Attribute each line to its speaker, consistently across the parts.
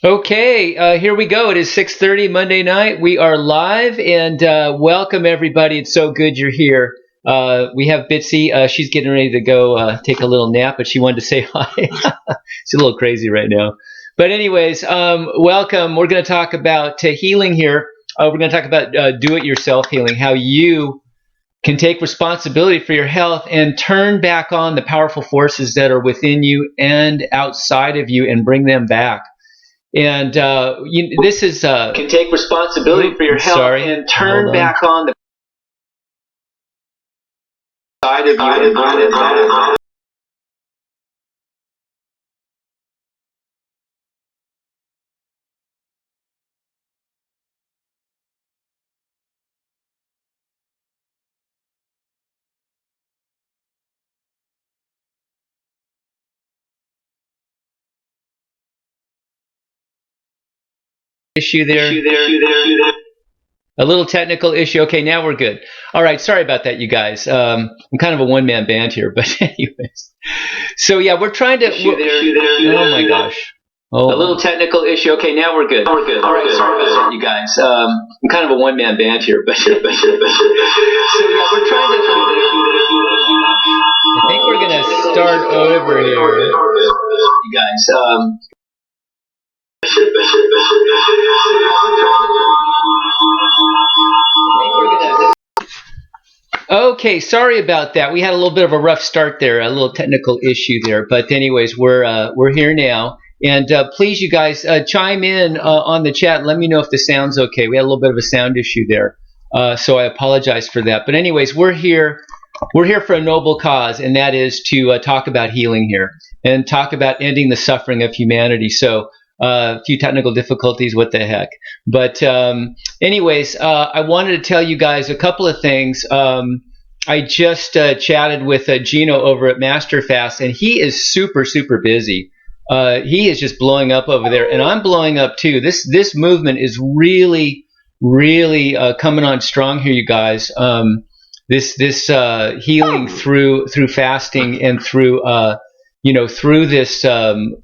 Speaker 1: Okay, here we go. It is 6:30 Monday night. We are live, and welcome everybody. It's so good you're here. We have Bitsy. She's getting ready to go take a little nap, but she wanted to say hi. She's a little crazy right now. But anyways, welcome. We're going to talk about healing here. We're going to talk about do-it-yourself healing, how you can take responsibility for your health and turn back on the powerful forces that are within you and outside of you and bring them back. And this is
Speaker 2: can take responsibility for your health and turn back on the side of you.
Speaker 1: issue there. A little technical issue. Okay, now we're good. All right, sorry about that, you guys. I'm kind of a one-man band here, but anyways. So yeah, we're trying to. Oh my gosh.
Speaker 2: Oh. A little technical issue. Okay, now we're good. All right, sorry about that, you guys. I'm kind of a one-man band here, but so yeah, we're trying to.
Speaker 1: I think we're gonna start over here,
Speaker 2: you guys.
Speaker 1: Okay, sorry about that. We had a little bit of a rough start there, a little technical issue there. But anyways, we're here now, and please, you guys, chime in on the chat. Let me know if the sound's okay. We had a little bit of a sound issue there, so I apologize for that. But anyways, we're here. We're here for a noble cause, and that is to talk about healing here and talk about ending the suffering of humanity. So. A few technical difficulties, what the heck. But anyways, I wanted to tell you guys a couple of things. I just chatted with Gino over at Masterfast, and he is super, super busy. He is just blowing up over there, and I'm blowing up too. This movement is really, really coming on strong here, you guys. This healing through fasting and through through this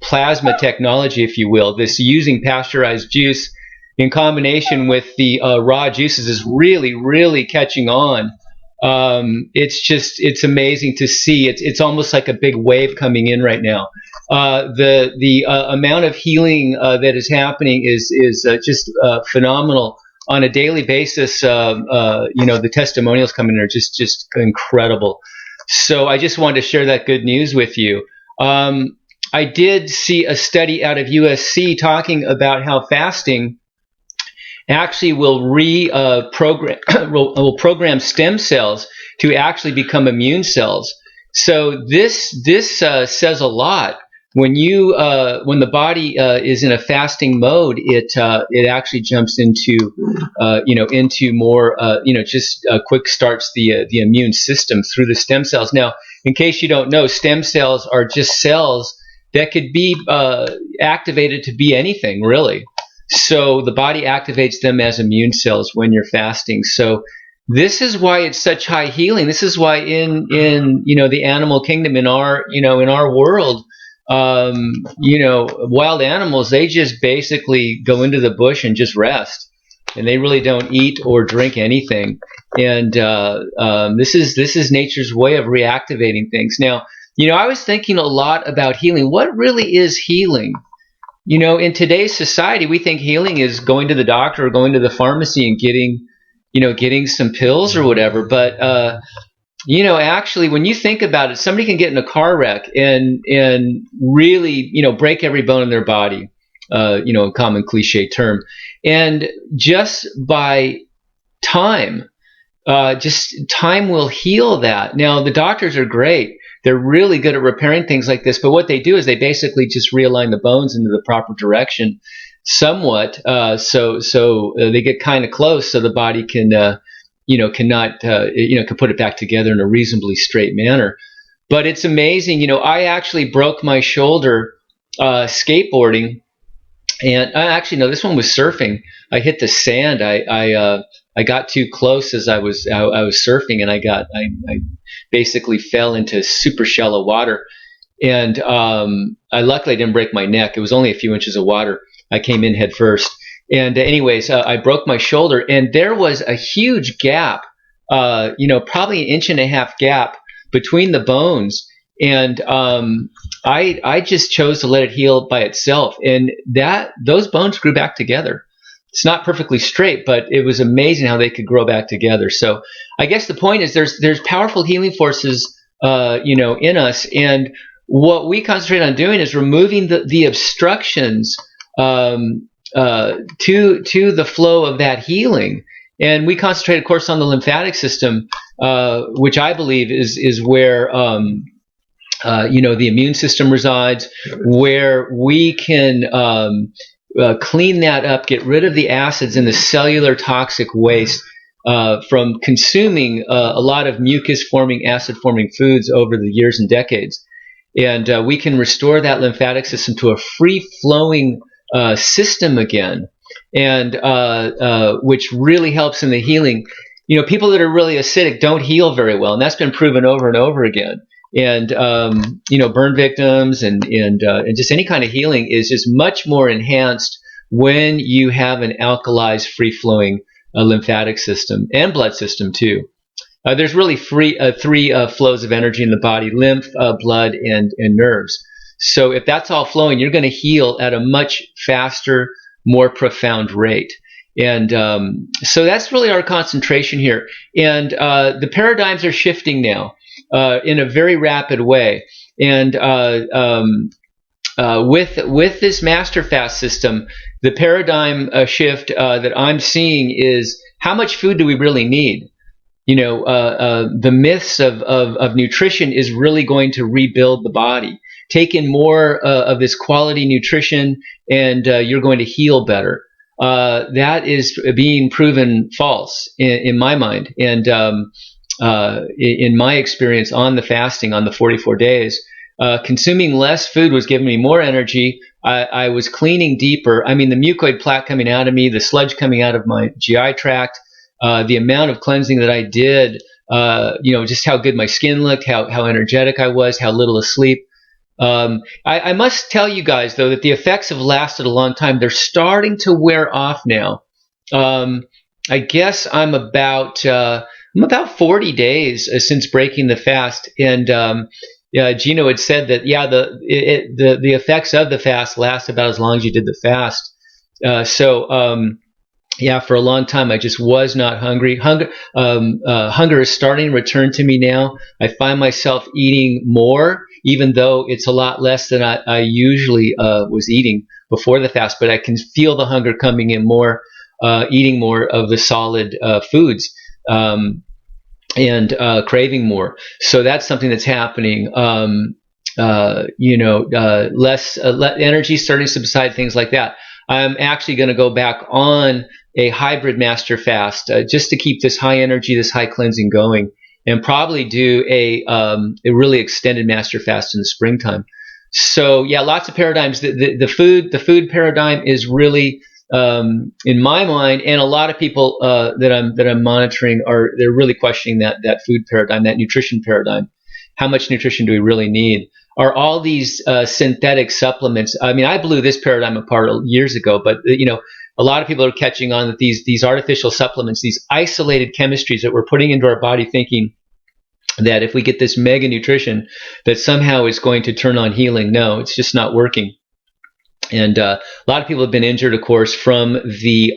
Speaker 1: plasma technology, if you will, this using pasteurized juice in combination with the raw juices is really, really catching on. It's amazing to see. It's almost like a big wave coming in right now. The amount of healing that is happening is just phenomenal on a daily basis. The testimonials coming in are just incredible. So I just wanted to share that good news with you. I did see a study out of USC talking about how fasting actually will program stem cells to actually become immune cells. So this says a lot. When the body is in a fasting mode, it actually jumps into into more just quick starts the immune system through the stem cells. Now, in case you don't know, stem cells are just cells that could be activated to be anything, really. So the body activates them as immune cells when you're fasting. So this is why it's such high healing. This is why in the animal kingdom, in our world, wild animals, they just basically go into the bush and just rest, and they really don't eat or drink anything. And this is nature's way of reactivating things. Now, I was thinking a lot about healing. What really is healing? In today's society, we think healing is going to the doctor or going to the pharmacy and getting some pills or whatever. But actually, when you think about it, somebody can get in a car wreck and really, break every bone in their body, a common cliche term. And just by time will heal that. Now, the doctors are great. They're really good at repairing things like this. But what they do is they basically just realign the bones into the proper direction somewhat. So they get kind of close so the body can put it back together in a reasonably straight manner. But it's amazing. I actually broke my shoulder skateboarding, and this one was surfing. I hit the sand. I got too close as I was surfing, and I basically fell into super shallow water. and I luckily didn't break my neck. It was only a few inches of water. I came in head first. And anyways, I broke my shoulder, and there was a huge gap, probably 1.5 inch gap between the bones. And I just chose to let it heal by itself, and those bones grew back together. It's not perfectly straight, but it was amazing how they could grow back together. So I guess the point is there's powerful healing forces, in us, and what we concentrate on doing is removing the obstructions to the flow of that healing. And we concentrate, of course, on the lymphatic system, which I believe is where the immune system resides, where we can clean that up, get rid of the acids and the cellular toxic waste from consuming a lot of mucus-forming, acid-forming foods over the years and decades. And we can restore that lymphatic system to a free-flowing system again, and which really helps in the healing. People that are really acidic don't heal very well, and that's been proven over and over again. And burn victims and just any kind of healing is just much more enhanced when you have an alkalized, free-flowing lymphatic system and blood system too. There's really three flows of energy in the body: lymph, blood, and nerves. So if that's all flowing, you're going to heal at a much faster, more profound rate. And so that's really our concentration here. And the paradigms are shifting now in a very rapid way. And with this master fast system, the paradigm shift that I'm seeing is, how much food do we really need? The myths of nutrition is really going to rebuild the body. Take in more of this quality nutrition, and you're going to heal better. That is being proven false in my mind. And in my experience on the fasting, on the 44 days, consuming less food was giving me more energy. I was cleaning deeper. I mean, the mucoid plaque coming out of me, the sludge coming out of my GI tract, the amount of cleansing that I did, just how good my skin looked, how energetic I was, how little asleep. I must tell you guys, though, that the effects have lasted a long time. They're starting to wear off now. I guess I'm about 40 days since breaking the fast, and Gino had said that the effects of the fast last about as long as you did the fast. For a long time I just was not hungry. Hunger is starting to return to me now. I find myself eating more, even though it's a lot less than I usually was eating before the fast. But I can feel the hunger coming in more, eating more of the solid foods, and craving more. So that's something that's happening. Less energy starting to subside, things like that. I'm actually going to go back on a hybrid master fast just to keep this high energy, this high cleansing going, and probably do a really extended master fast in the springtime. So yeah, lots of paradigms. The food paradigm is really, in my mind, and a lot of people that I'm monitoring they're really questioning that food paradigm, that nutrition paradigm. How much nutrition do we really need? Are all these synthetic supplements? I mean, I blew this paradigm apart years ago, but a lot of people are catching on that these artificial supplements, these isolated chemistries that we're putting into our body, thinking that if we get this mega nutrition, that somehow it's going to turn on healing. No, it's just not working. And a lot of people have been injured, of course, from the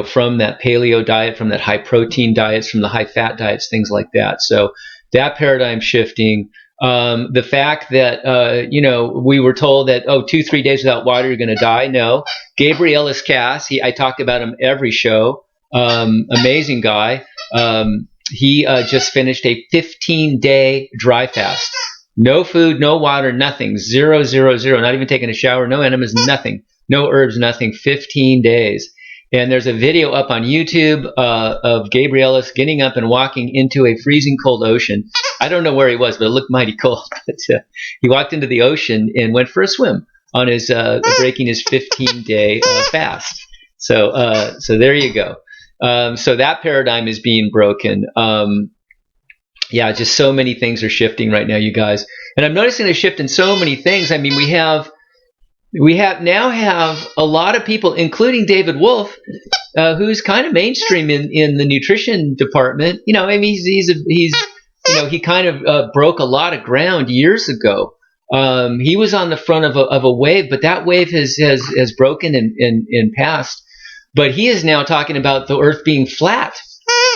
Speaker 1: from that paleo diet, from that high protein diets, from the high fat diets, things like that. So that paradigm shifting. The fact that, we were told that, 2-3 days without water, you're going to die. No. Gabriel Cass, I talk about him every show. Amazing guy. He just finished a 15-day dry fast. No food, no water, nothing. 0, 0, 0. Not even taking a shower, no enemas, nothing. No herbs, nothing. 15 days. And there's a video up on YouTube of Gabrielis getting up and walking into a freezing cold ocean. I don't know where he was, but it looked mighty cold. But he walked into the ocean and went for a swim on his breaking his 15-day fast. So there you go. So that paradigm is being broken. yeah, just so many things are shifting right now, you guys. And I'm noticing a shift in so many things. I mean, now have a lot of people, including David Wolf, who's kind of mainstream in the nutrition department. You know, I mean, he kind of broke a lot of ground years ago. He was on the front of a wave, but that wave has broken and passed. But he is now talking about the Earth being flat.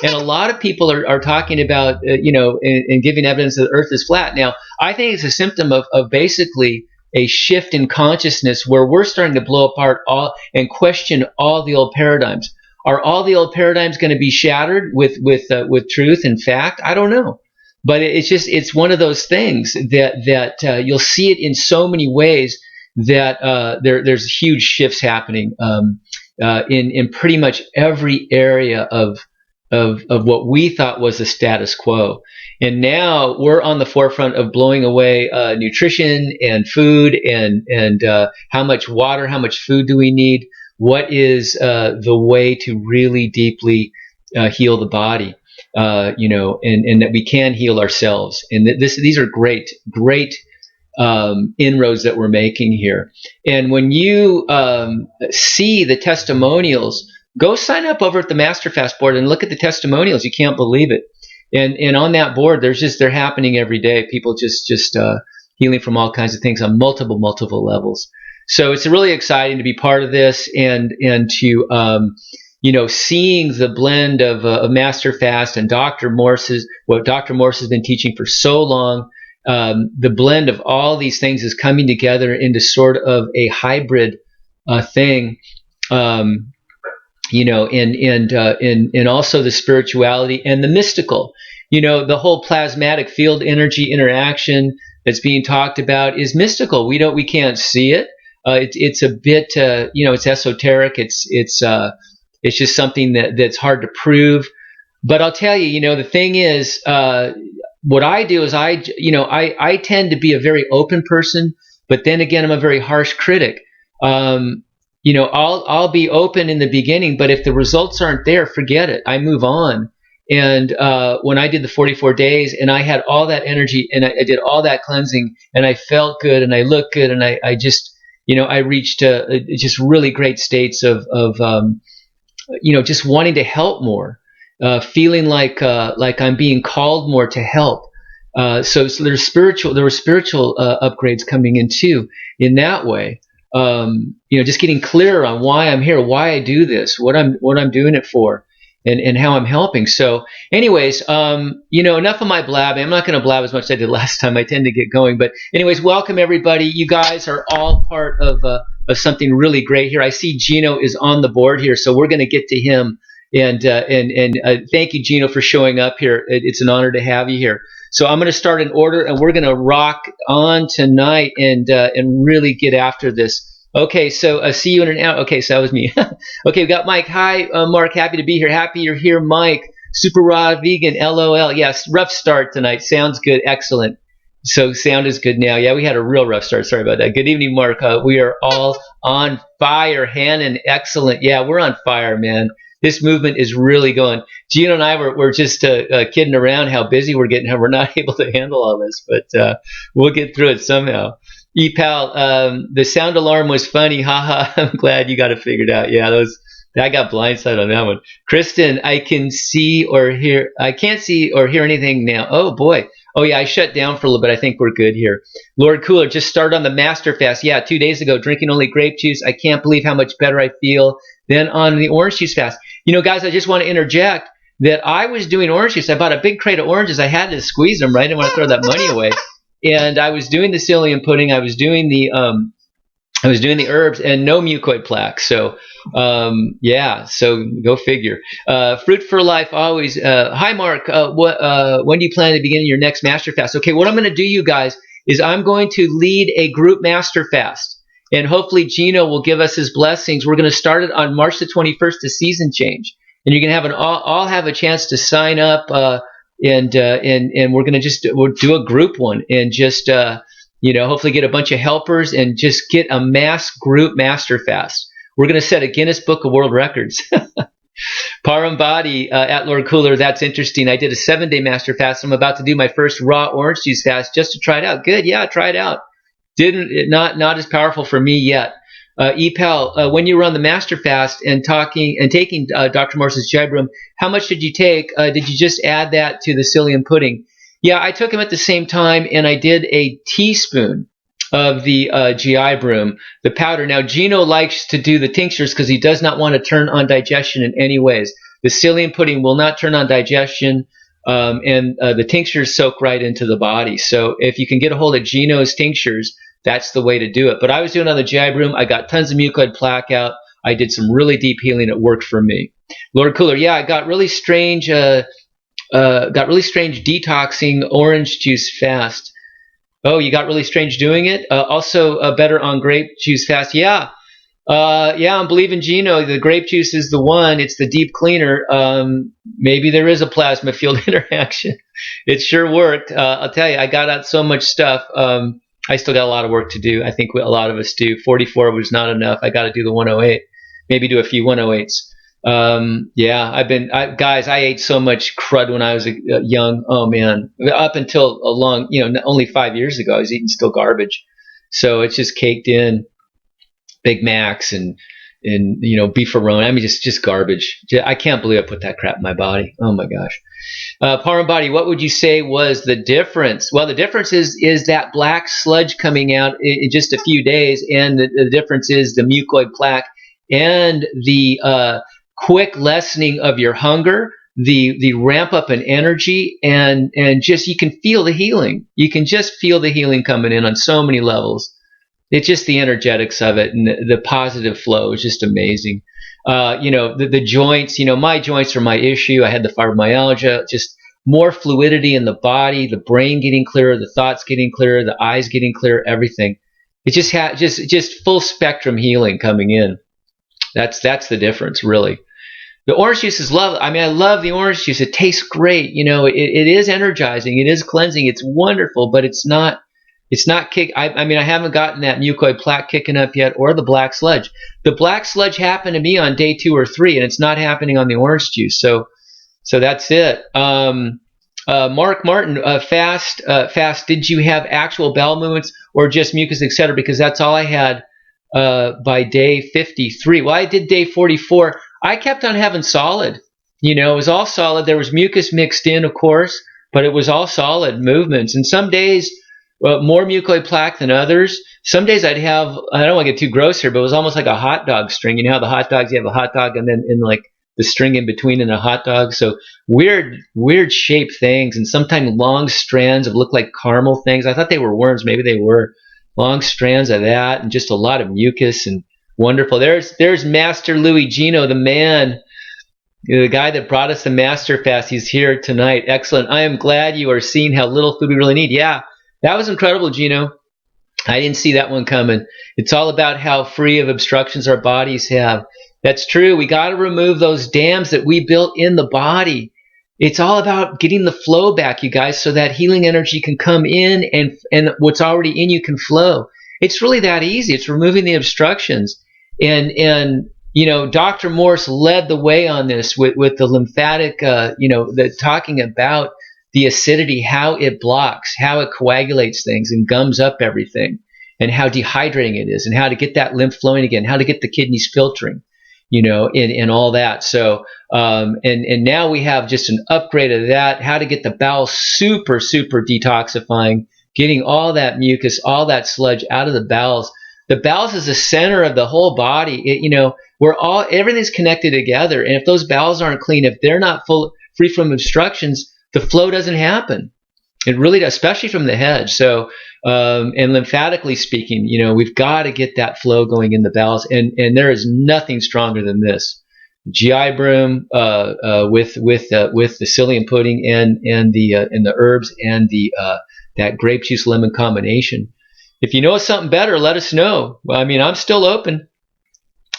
Speaker 1: And a lot of people are talking about, and giving evidence that the Earth is flat. Now, I think it's a symptom of basically a shift in consciousness where we're starting to blow apart all and question all the old paradigms. Are all the old paradigms going to be shattered with truth and fact? I don't know. But it's one of those things that you'll see it in so many ways that there's huge shifts happening in pretty much every area of what we thought was the status quo. And now we're on the forefront of blowing away nutrition and food and how much water, how much food do we need? What is the way to really deeply heal the body? And that we can heal ourselves. And these are great inroads that we're making here. And when you see the testimonials, go sign up over at the Master Fast board and look at the testimonials. You can't believe it. And on that board, they're happening every day. People just healing from all kinds of things on multiple levels. So it's really exciting to be part of this and to seeing the blend of Master Fast and what Dr. Morse has been teaching for so long. The blend of all these things is coming together into sort of a hybrid thing. And also the spirituality and the mystical. The whole plasmatic field energy interaction that's being talked about is mystical. We can't see it. It's a bit, it's esoteric. It's just something that's hard to prove. But I'll tell you, the thing is, what I do is I tend to be a very open person, but then again, I'm a very harsh critic. I'll be open in the beginning, but if the results aren't there, forget it. I move on. And when I did the 44 days and I had all that energy and I did all that cleansing and I felt good and I looked good and I just, I reached just really great states of just wanting to help more, feeling like I'm being called more to help. So there were spiritual upgrades coming in too in that way. Just getting clearer on why I'm here, why I do this, what I'm doing it for, and how I'm helping. So anyways, enough of my blabbing. I'm not going to blab as much as I did last time. I tend to get going. But anyways, welcome everybody. You guys are all part of something really great here. I see Gino is on the board here, so we're going to get to him. And thank you, Gino, for showing up here. It's an honor to have you here. So I'm going to start in order, and we're going to rock on tonight and really get after this. Okay, so see you in an hour. Okay, so that was me. Okay, we got Mike. Hi, Mark. Happy to be here. Happy you're here, Mike. Super raw vegan. LOL. Yes, rough start tonight. Sounds good. Excellent. So sound is good now. Yeah, we had a real rough start. Sorry about that. Good evening, Mark. We are all on fire. Hannon, excellent. Yeah, we're on fire, man. This movement is really going. Gino and I were just kidding around how busy we're getting, how we're not able to handle all this, but we'll get through it somehow. EPAL, the sound alarm was funny. Haha, I'm glad you got it figured out. Yeah, I got blindsided on that one. Kristen, I can't see or hear anything now. Oh boy. Oh yeah, I shut down for a little bit. I think we're good here. Lord Cooler, just started on the Master Fast. Yeah, 2 days ago, drinking only grape juice. I can't believe how much better I feel than on the orange juice fast. Guys, I just want to interject that I was doing orange juice. I bought a big crate of oranges. I had to squeeze them, right? I didn't want to throw that money away. And I was doing the psyllium pudding. I was doing the herbs and no mucoid plaque. So, so go figure. Fruit for life always. Hi, Mark. When do you plan to begin your next master fast? Okay, what I'm going to do, you guys, is I'm going to lead a group master fast. And hopefully Gino will give us his blessings. We're going to start it on March the 21st, the season change. And you're going to have all have a chance to sign up, and we're going to we'll do a group one and just, hopefully get a bunch of helpers and just get a mass group master fast. We're going to set a Guinness Book of World Records. Parambody at Lord Cooler, that's interesting. I did a 7-day master fast. I'm about to do my first raw orange juice fast just to try it out. Good, yeah, try it out. Not as powerful for me yet. EPAL, when you were on the master fast and taking Dr. Morse's GI Broom, how much did you take? Did you just add that to the psyllium pudding? Yeah, I took them at the same time, and I did a teaspoon of the GI Broom, the powder. Now, Gino likes to do the tinctures because he does not want to turn on digestion in any ways. The psyllium pudding will not turn on digestion, and the tinctures soak right into the body. So if you can get a hold of Gino's tinctures, that's the way to do it. But I was doing it on the GI Broom. I got tons of mucoid plaque out. I did some really deep healing. It worked for me. Lord Cooler, yeah, I got really strange detoxing orange juice fast. Oh, you got really strange doing it? Also better on grape juice fast. Yeah, I'm believing Gino. The grape juice is the one. It's the deep cleaner. Maybe there is a plasma field interaction. It sure worked. I'll tell you, I got out so much stuff. I still got a lot of work to do. I think a lot of us do. 44 was not enough. I got to do the 108. Maybe do a few 108s. Guys, I ate so much crud when I was young. Oh man, up until only 5 years ago, I was eating still garbage. So it's just caked in Big Macs and beefaroni. I mean, just garbage. I can't believe I put that crap in my body. Oh my gosh. Parambody, what would you say was the difference? Well, the difference is that black sludge coming out in just a few days, and the difference is the mucoid plaque and the quick lessening of your hunger, the ramp up in energy, and just you can feel the healing. You can just feel the healing coming in on so many levels. It's just the energetics of it, and the positive flow is just amazing. The joints, my joints are my issue. I had the fibromyalgia, just more fluidity in the body, the brain getting clearer, the thoughts getting clearer, the eyes getting clearer, everything. It just full spectrum healing coming in. That's the difference, really. The orange juice is lovely. I mean, I love the orange juice. It tastes great. It is energizing. It is cleansing. It's wonderful, but it's not kick. I mean, I haven't gotten that mucoid plaque kicking up yet, or the black sludge. The black sludge happened to me on day 2 or 3, and it's not happening on the orange juice. So that's it. Mark Martin, fast. Did you have actual bowel movements or just mucus, etc.? Because that's all I had by day 53. Well, I did day 44. I kept on having solid. It was all solid. There was mucus mixed in, of course, but it was all solid movements. And some days, more mucoid plaque than others. Some days I'd have, I don't want to get too gross here, but it was almost like a hot dog string. You know how the hot dogs, you have a hot dog and then in like the string in between and a hot dog. So weird shaped things, and sometimes long strands of look like caramel things. I thought they were worms. Maybe they were. Long strands of that, and just a lot of mucus, and wonderful. There's Master Louis Gino, the man, the guy that brought us the Master Fast. He's here tonight. Excellent. I am glad you are seeing how little food we really need. Yeah, that was incredible, Gino. I didn't see that one coming. It's all about how free of obstructions our bodies have. That's true. We got to remove those dams that we built in the body. It's all about getting the flow back, you guys, so that healing energy can come in and what's already in you can flow. It's really that easy. It's removing the obstructions. And Dr. Morse led the way on this with the lymphatic, the talking about the acidity, how it blocks, how it coagulates things and gums up everything, and how dehydrating it is, and how to get that lymph flowing again, how to get the kidneys filtering, and all that. So, and now we have just an upgrade of that, how to get the bowel super detoxifying, getting all that mucus, all that sludge out of the bowels. The bowels is the center of the whole body. Everything's connected together. And if those bowels aren't clean, if they're not free from obstructions, the flow doesn't happen. It really does, especially from the head. So, and lymphatically speaking, we've got to get that flow going in the bowels. And there is nothing stronger than this. GI Broom with the psyllium pudding and the herbs and that grape juice lemon combination. If you know something better, let us know. I mean, I'm still open.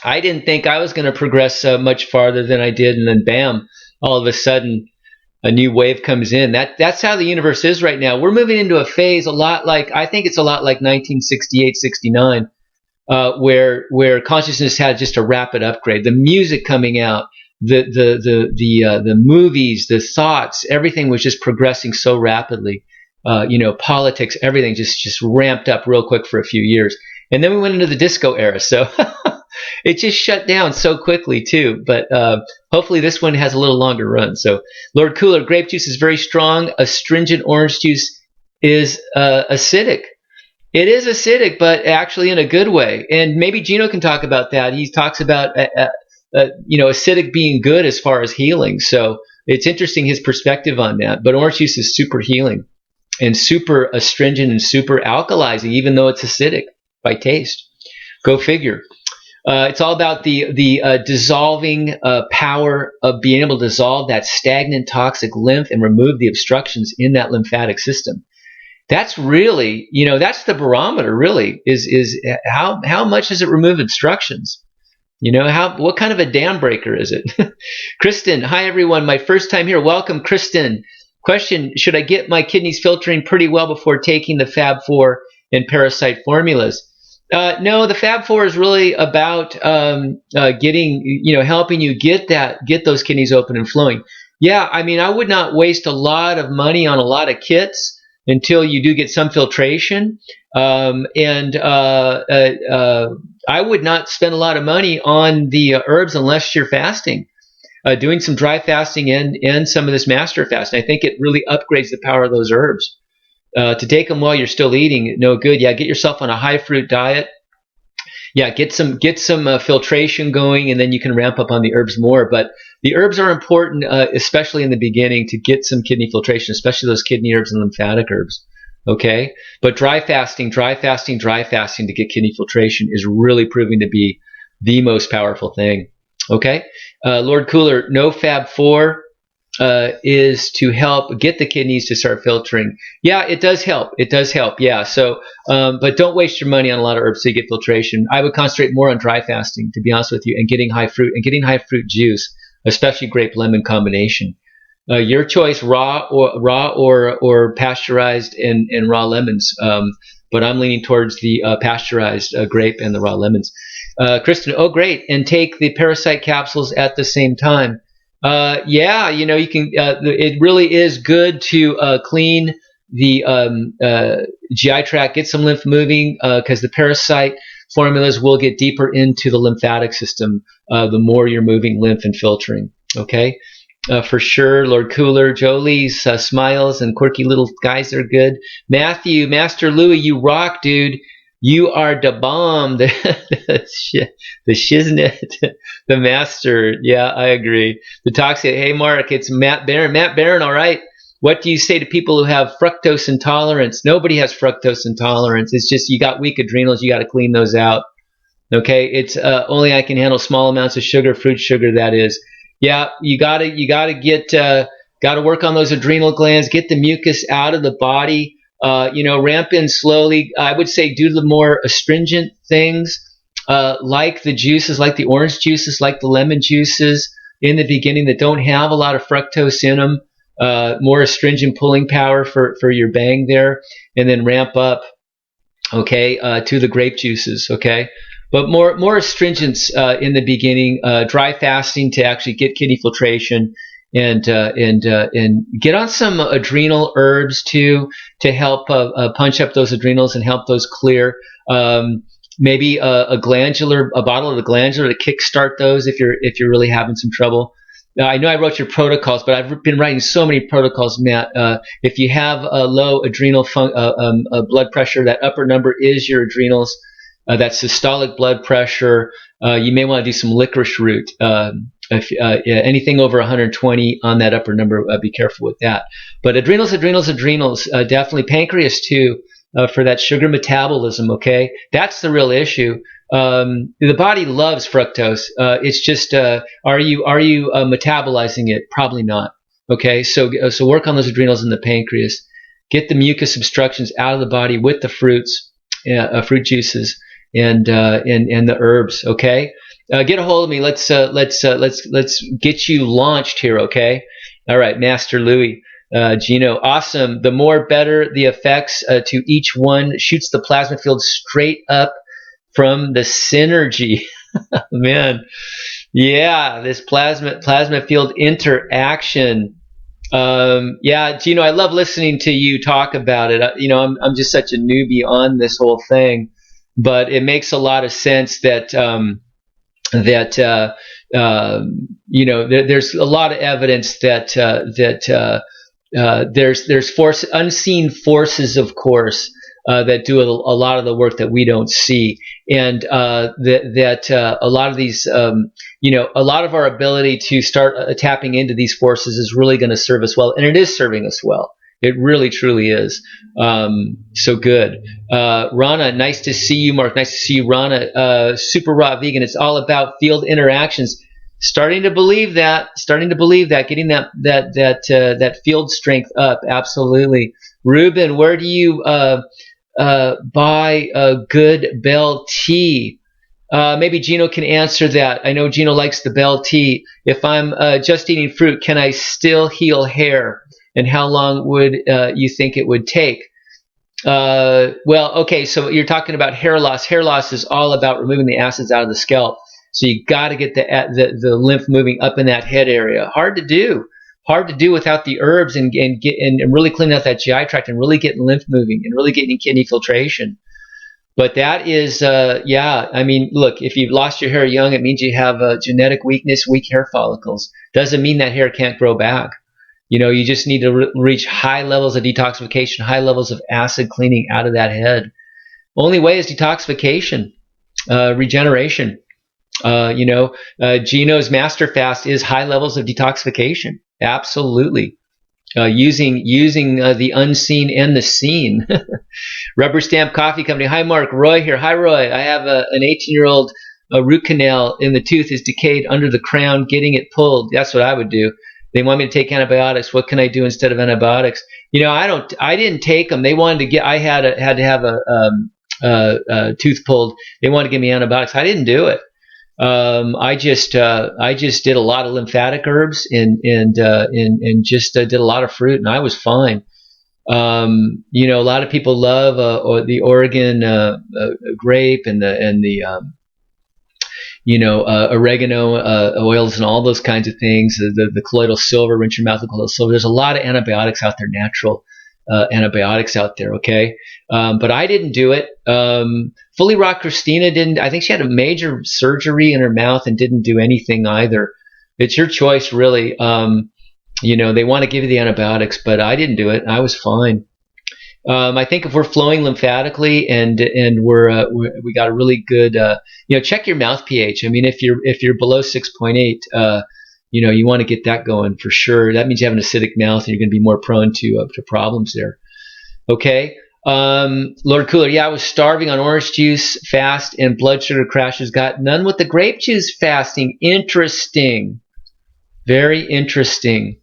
Speaker 1: I didn't think I was going to progress much farther than I did, and then bam, all of a sudden, a new wave comes in. That's how the universe is right now. We're moving into a phase I think it's a lot like 1968, 69, where consciousness had just a rapid upgrade. The music coming out, the movies, the thoughts, everything was just progressing so rapidly. Politics, everything just ramped up real quick for a few years. And then we went into the disco era. So it just shut down so quickly too. But hopefully this one has a little longer run. So Lord Cooler, grape juice is very strong. Astringent orange juice is acidic. It is acidic, but actually in a good way. And maybe Gino can talk about that. He talks about acidic being good as far as healing. So it's interesting his perspective on that. But orange juice is super healing and super astringent and super alkalizing, even though it's acidic by taste. Go figure. It's all about the dissolving power of being able to dissolve that stagnant toxic lymph and remove the obstructions in that lymphatic system. That's really, that's the barometer really, is how much does it remove obstructions? What kind of a dam breaker is it? Kristen, hi everyone, my first time here. Welcome, Kristen. Question, should I get my kidneys filtering pretty well before taking the Fab 4 and parasite formulas? No, the Fab 4 is really about getting, helping you get those kidneys open and flowing. Yeah, I would not waste a lot of money on a lot of kits until you do get some filtration. I would not spend a lot of money on the herbs unless you're fasting. Doing some dry fasting and some of this master fasting, I think it really upgrades the power of those herbs. To take them while you're still eating, no good. Yeah, get yourself on a high fruit diet. Yeah, get some filtration going, and then you can ramp up on the herbs more. But the herbs are important, especially in the beginning, to get some kidney filtration, especially those kidney herbs and lymphatic herbs. Okay, but dry fasting to get kidney filtration is really proving to be the most powerful thing. Okay, Lord Cooler, no Fab 4 is to help get the kidneys to start filtering. Yeah, it does help. Yeah. So, but don't waste your money on a lot of herbs to get filtration. I would concentrate more on dry fasting, to be honest with you, and getting high fruit juice, especially grape lemon combination. Your choice, raw or pasteurized and raw lemons. But I'm leaning towards the pasteurized grape and the raw lemons. Kristen, oh great, and take the parasite capsules at the same time. Yeah, you can. It really is good to clean the GI tract, get some lymph moving, because the parasite formulas will get deeper into the lymphatic system the more you're moving lymph and filtering. Okay, for sure. Lord Cooler, Jolie's smiles and quirky little guys are good. Matthew, Master Louis, you rock, dude. You are the bomb, the shiznit, the master. Yeah, I agree. The toxic. Hey, Mark, it's Matt Barron. Matt Barron, all right. What do you say to people who have fructose intolerance? Nobody has fructose intolerance. It's just you got weak adrenals. You got to clean those out. Okay, it's only I can handle small amounts of sugar, fruit sugar. That is. Yeah, you gotta work on those adrenal glands. Get the mucus out of the body. Ramp in slowly. I would say do the more astringent things, like the juices, like the orange juices, like the lemon juices in the beginning that don't have a lot of fructose in them. More astringent pulling power for your bang there, and then ramp up, okay, to the grape juices, okay. But more astringents in the beginning. Dry fasting to actually get kidney filtration. And get on some adrenal herbs too to help punch up those adrenals and help those clear. Maybe a bottle of the glandular to kickstart those if you're really having some trouble. I know I wrote your protocols, but I've been writing so many protocols, Matt. If you have a low adrenal blood pressure, that upper number is your adrenals. That systolic blood pressure. You may want to do some licorice root. Anything over 120 on that upper number, be careful with that. But adrenals, definitely pancreas too, for that sugar metabolism. Okay, that's the real issue. The body loves fructose. It's just, are you metabolizing it? Probably not. Okay, so work on those adrenals and the pancreas. Get the mucus obstructions out of the body with the fruits, fruit juices, and the herbs. Okay. Get a hold of me. Let's get you launched here, okay? All right, Master Louis, Gino, awesome. The more better the effects to each one shoots the plasma field straight up from the synergy. Man, Yeah, this plasma field interaction. Yeah, Gino, I love listening to you talk about it. I'm just such a newbie on this whole thing, but it makes a lot of sense that that there's a lot of evidence that there's unseen forces, of course, that do a lot of the work that we don't see, and that a lot of these, a lot of our ability to start tapping into these forces is really going to serve us well, and it is serving us well. It really, truly is. So good. Rana, nice to see you. Mark, nice to see you. Rana, super raw vegan. It's all about field interactions. Starting to believe that, getting that field strength up. Absolutely. Ruben, where do you buy a good Bell tea? Maybe Gino can answer that. I know Gino likes the Bell tea. If I'm just eating fruit, can I still heal hair? And how long would you think it would take? Well, okay, so you're talking about hair loss. Hair loss is all about removing the acids out of the scalp. So you got to get the lymph moving up in that head area. Hard to do without the herbs and really cleaning out that GI tract and really getting lymph moving and really getting kidney filtration. But that is, yeah, I mean, look, if you've lost your hair young, it means you have a genetic weakness, weak hair follicles. Doesn't mean that hair can't grow back. You just need to reach high levels of detoxification, high levels of acid cleaning out of that head. Only way is detoxification, regeneration. Gino's master fast is high levels of detoxification. Absolutely. Using the unseen and the seen. Rubber Stamp Coffee Company. Hi, Mark. Roy here. Hi, Roy. I have an 18-year-old root canal in the tooth is decayed under the crown, getting it pulled. That's what I would do. They want me to take antibiotics. What can I do instead of antibiotics? I didn't take them. They wanted to get. I had to have a tooth pulled. They wanted to give me antibiotics. I didn't do it. I just did a lot of lymphatic herbs and just did a lot of fruit, and I was fine. A lot of people love the Oregon grape and the oregano oils and all those kinds of things. The colloidal silver, rinse your mouth with colloidal silver. There's a lot of antibiotics out there, natural antibiotics out there. Okay, but I didn't do it. Fully Raw Christina didn't. I think she had a major surgery in her mouth and didn't do anything either. It's your choice, really. They want to give you the antibiotics, but I didn't do it. I was fine. I think if we're flowing lymphatically and we got a really good, check your mouth pH. I mean, if you're below 6.8, you want to get that going for sure. That means you have an acidic mouth and you're going to be more prone to problems there. Okay. Lord Cooler, yeah, I was starving on orange juice fast and blood sugar crashes. Got none with the grape juice fasting. Interesting. Very interesting.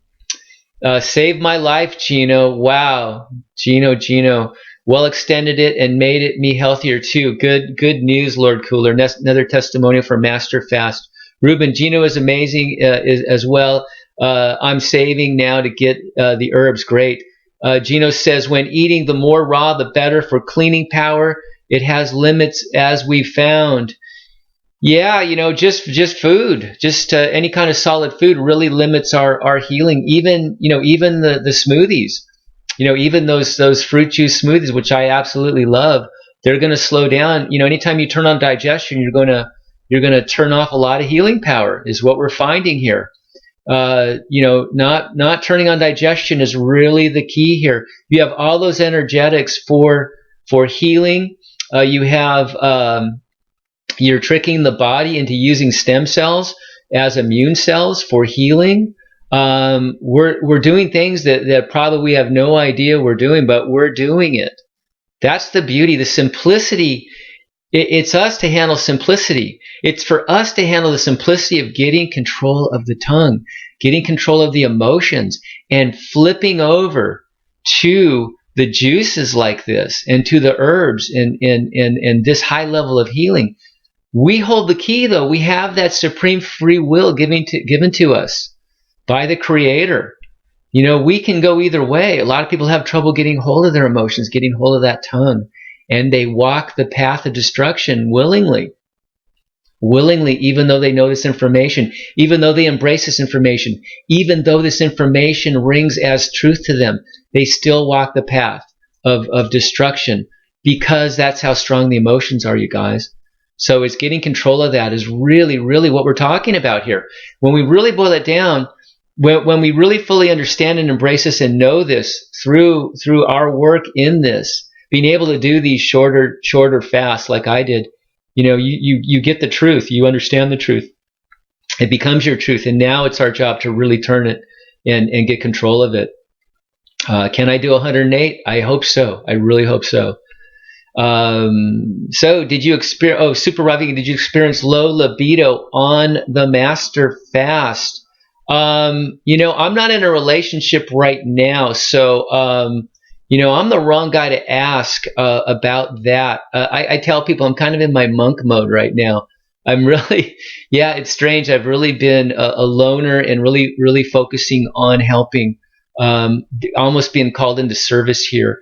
Speaker 1: Saved my life, Gino. Wow. Gino. Well extended it and made it me healthier too. Good news, Lord Cooler. Another testimonial for Master Fast. Ruben, Gino is amazing as well. I'm saving now to get the herbs. Great. Gino says, when eating, the more raw, the better for cleaning power. It has limits, as we found. Yeah, just food, just any kind of solid food really limits our healing. Even the smoothies, even those fruit juice smoothies, which I absolutely love, they're going to slow down. Anytime you turn on digestion, you're going to turn off a lot of healing power, is what we're finding here. Not turning on digestion is really the key here. You have all those energetics for healing. You have you're tricking the body into using stem cells as immune cells for healing. We're doing things that probably we have no idea we're doing, but we're doing it. That's the beauty, the simplicity. It's us to handle simplicity. It's for us to handle the simplicity of getting control of the tongue, getting control of the emotions, and flipping over to the juices like this and to the herbs and this high level of healing. We hold the key, though. We have that supreme free will given to us by the Creator. We can go either way. A lot of people have trouble getting hold of their emotions, getting hold of that tongue, and they walk the path of destruction willingly. willingly, even though they know this information, even though they embrace this information, even though this information rings as truth to them, they still walk the path of destruction, because that's how strong the emotions are, you guys. So it's getting control of that is really, really what we're talking about here. When we really boil it down, when we really fully understand and embrace this and know this through our work in this, being able to do these shorter fasts like I did, you get the truth, you understand the truth. It becomes your truth, and now it's our job to really turn it and get control of it. Can I do 108? I hope so. I really hope so. So did you experience, Super Ravi, did you experience low libido on the master fast? I'm not in a relationship right now, so, I'm the wrong guy to ask about that. I tell people I'm kind of in my monk mode right now. I'm really, yeah, it's strange. I've really been a loner and really, really focusing on helping, almost being called into service here.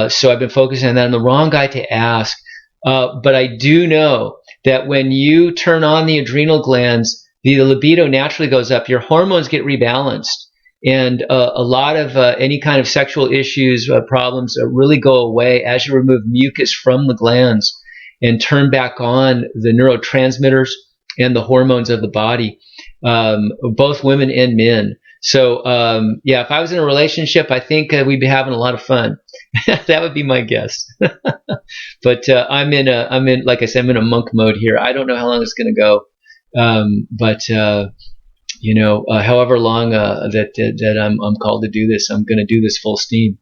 Speaker 1: So I've been focusing on that. I'm the wrong guy to ask. But I do know that when you turn on the adrenal glands, the libido naturally goes up. Your hormones get rebalanced. And a lot of any kind of sexual issues, problems really go away as you remove mucus from the glands and turn back on the neurotransmitters and the hormones of the body, both women and men. So, yeah, if I was in a relationship, I think we'd be having a lot of fun. That would be my guess. But I'm in, like I said, I'm in a monk mode here. I don't know how long it's going to go. But however long that I'm called to do this, I'm going to do this full steam.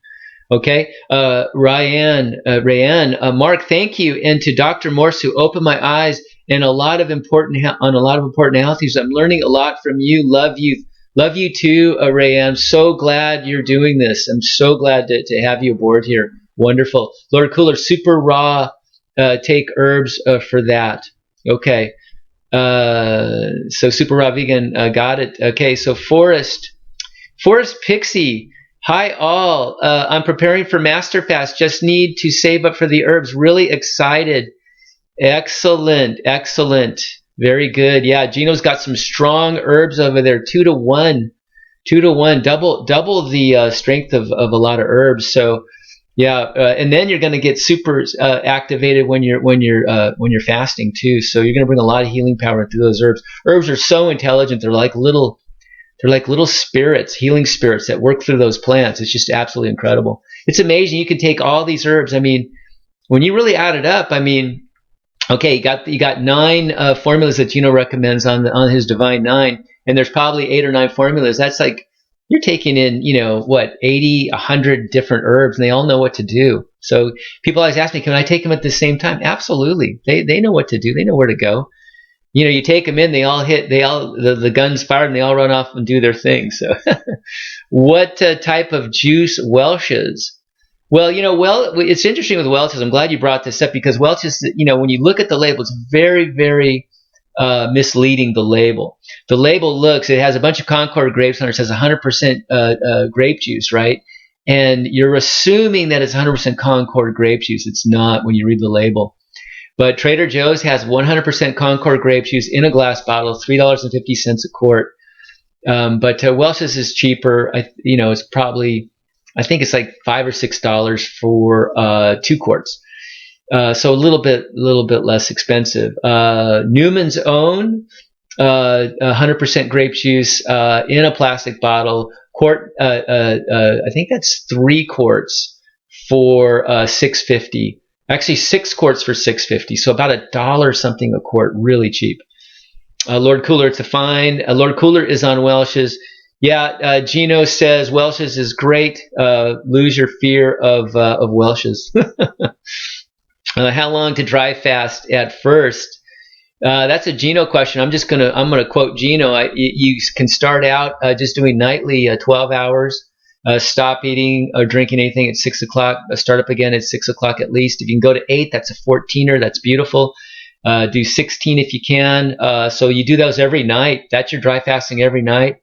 Speaker 1: Okay, Rayanne, Mark, thank you, and to Dr. Morse, who opened my eyes on a lot of important health issues. I'm learning a lot from you. Love you too, Rayanne. I'm so glad you're doing this. I'm so glad to have you aboard here. Wonderful, Lord Cooler, super raw. Take herbs for that. Okay. So super raw vegan, got it. Okay, so Forest Pixie, hi all. I'm preparing for Master Fast. Just need to save up for the herbs. Really excited. Excellent. Very good. Yeah, Gino's got some strong herbs over there. 2 to 1, double the strength of a lot of herbs. So yeah, and then you're going to get super activated when you're fasting too. So you're going to bring a lot of healing power through those herbs. Herbs are so intelligent; they're like little spirits, healing spirits that work through those plants. It's just absolutely incredible. It's amazing. You can take all these herbs. I mean, when you really add it up, I mean, okay, you got 9 formulas that Gino recommends on his Divine 9, and there's probably 8 or 9 formulas. That's like, you're taking in, 80, 100 different herbs, and they all know what to do. So people always ask me, can I take them at the same time? Absolutely. They know what to do. They know where to go. You take them in, the guns fired, and they all run off and do their thing. So what type of juice Welch's? Well, it's interesting with Welch's. I'm glad you brought this up, because Welch's, when you look at the label, it's very, very misleading. The label it has a bunch of Concord grapes on it. It says 100% grape juice, right? And you're assuming that it's 100% Concord grape juice. It's not when you read the label. But Trader Joe's has 100% Concord grape juice in a glass bottle, $3.50 a quart. But Welch's is cheaper. It's probably, I think it's like $5 or $6 for 2 quarts. So a little bit less expensive. Newman's Own, 100% grape juice in a plastic bottle. Quart, I think that's 3 quarts for $6.50. Actually, 6 quarts for $6.50. So about $1 something a quart, really cheap. Lord Cooler, it's a fine. Lord Cooler is on Welch's. Yeah, Gino says Welch's is great. Lose your fear of Welch's. How long to dry fast at first? That's a Gino question. I'm gonna quote Gino. You can start out just doing nightly 12 hours. Stop eating or drinking anything at 6 o'clock. Start up again at 6 o'clock at least. If you can go to 8, that's a 14er. That's beautiful. Do 16 if you can. So you do those every night. That's your dry fasting every night.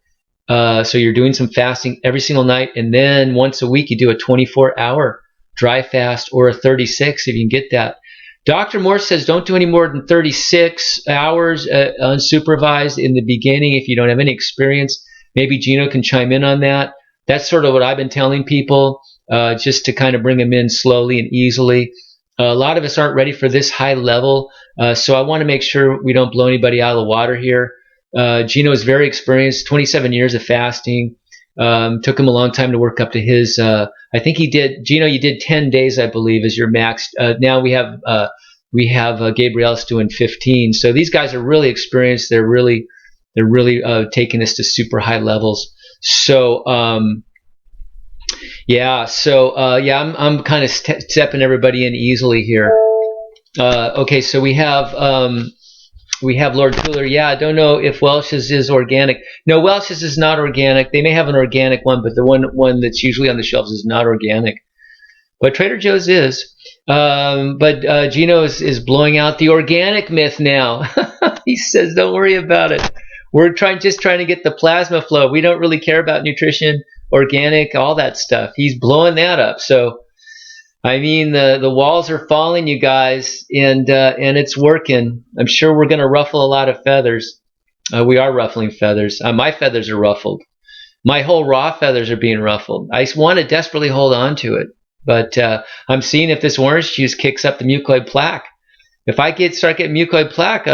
Speaker 1: So you're doing some fasting every single night, and then once a week you do a 24-hour dry fast, or a 36 if you can get that. Dr. Morse says don't do any more than 36 hours unsupervised in the beginning if you don't have any experience. Maybe Gino can chime in on that. That's sort of what I've been telling people, just to kind of bring them in slowly and easily. A lot of us aren't ready for this high level, so I want to make sure we don't blow anybody out of the water here. Gino is very experienced, 27 years of fasting. Took him a long time to work up to his, I think he did, Gino, you did 10 days, I believe, is your max. Now we have Gabriel's doing 15. So these guys are really experienced. They're really taking this to super high levels. So, I'm kind of stepping everybody in easily here. Okay, so we have Lord Cooler. Yeah, I don't know if Welch's is organic. No, Welch's is not organic. They may have an organic one, but the one that's usually on the shelves is not organic. But Trader Joe's is. But Gino is blowing out the organic myth now. He says, don't worry about it. We're just trying to get the plasma flow. We don't really care about nutrition, organic, all that stuff. He's blowing that up. So, I mean, the walls are falling, you guys, and it's working. I'm sure we're going to ruffle a lot of feathers. We are ruffling feathers. My feathers are ruffled. My whole raw feathers are being ruffled. I want to desperately hold on to it, but I'm seeing if this orange juice kicks up the mucoid plaque. If I start getting mucoid plaque,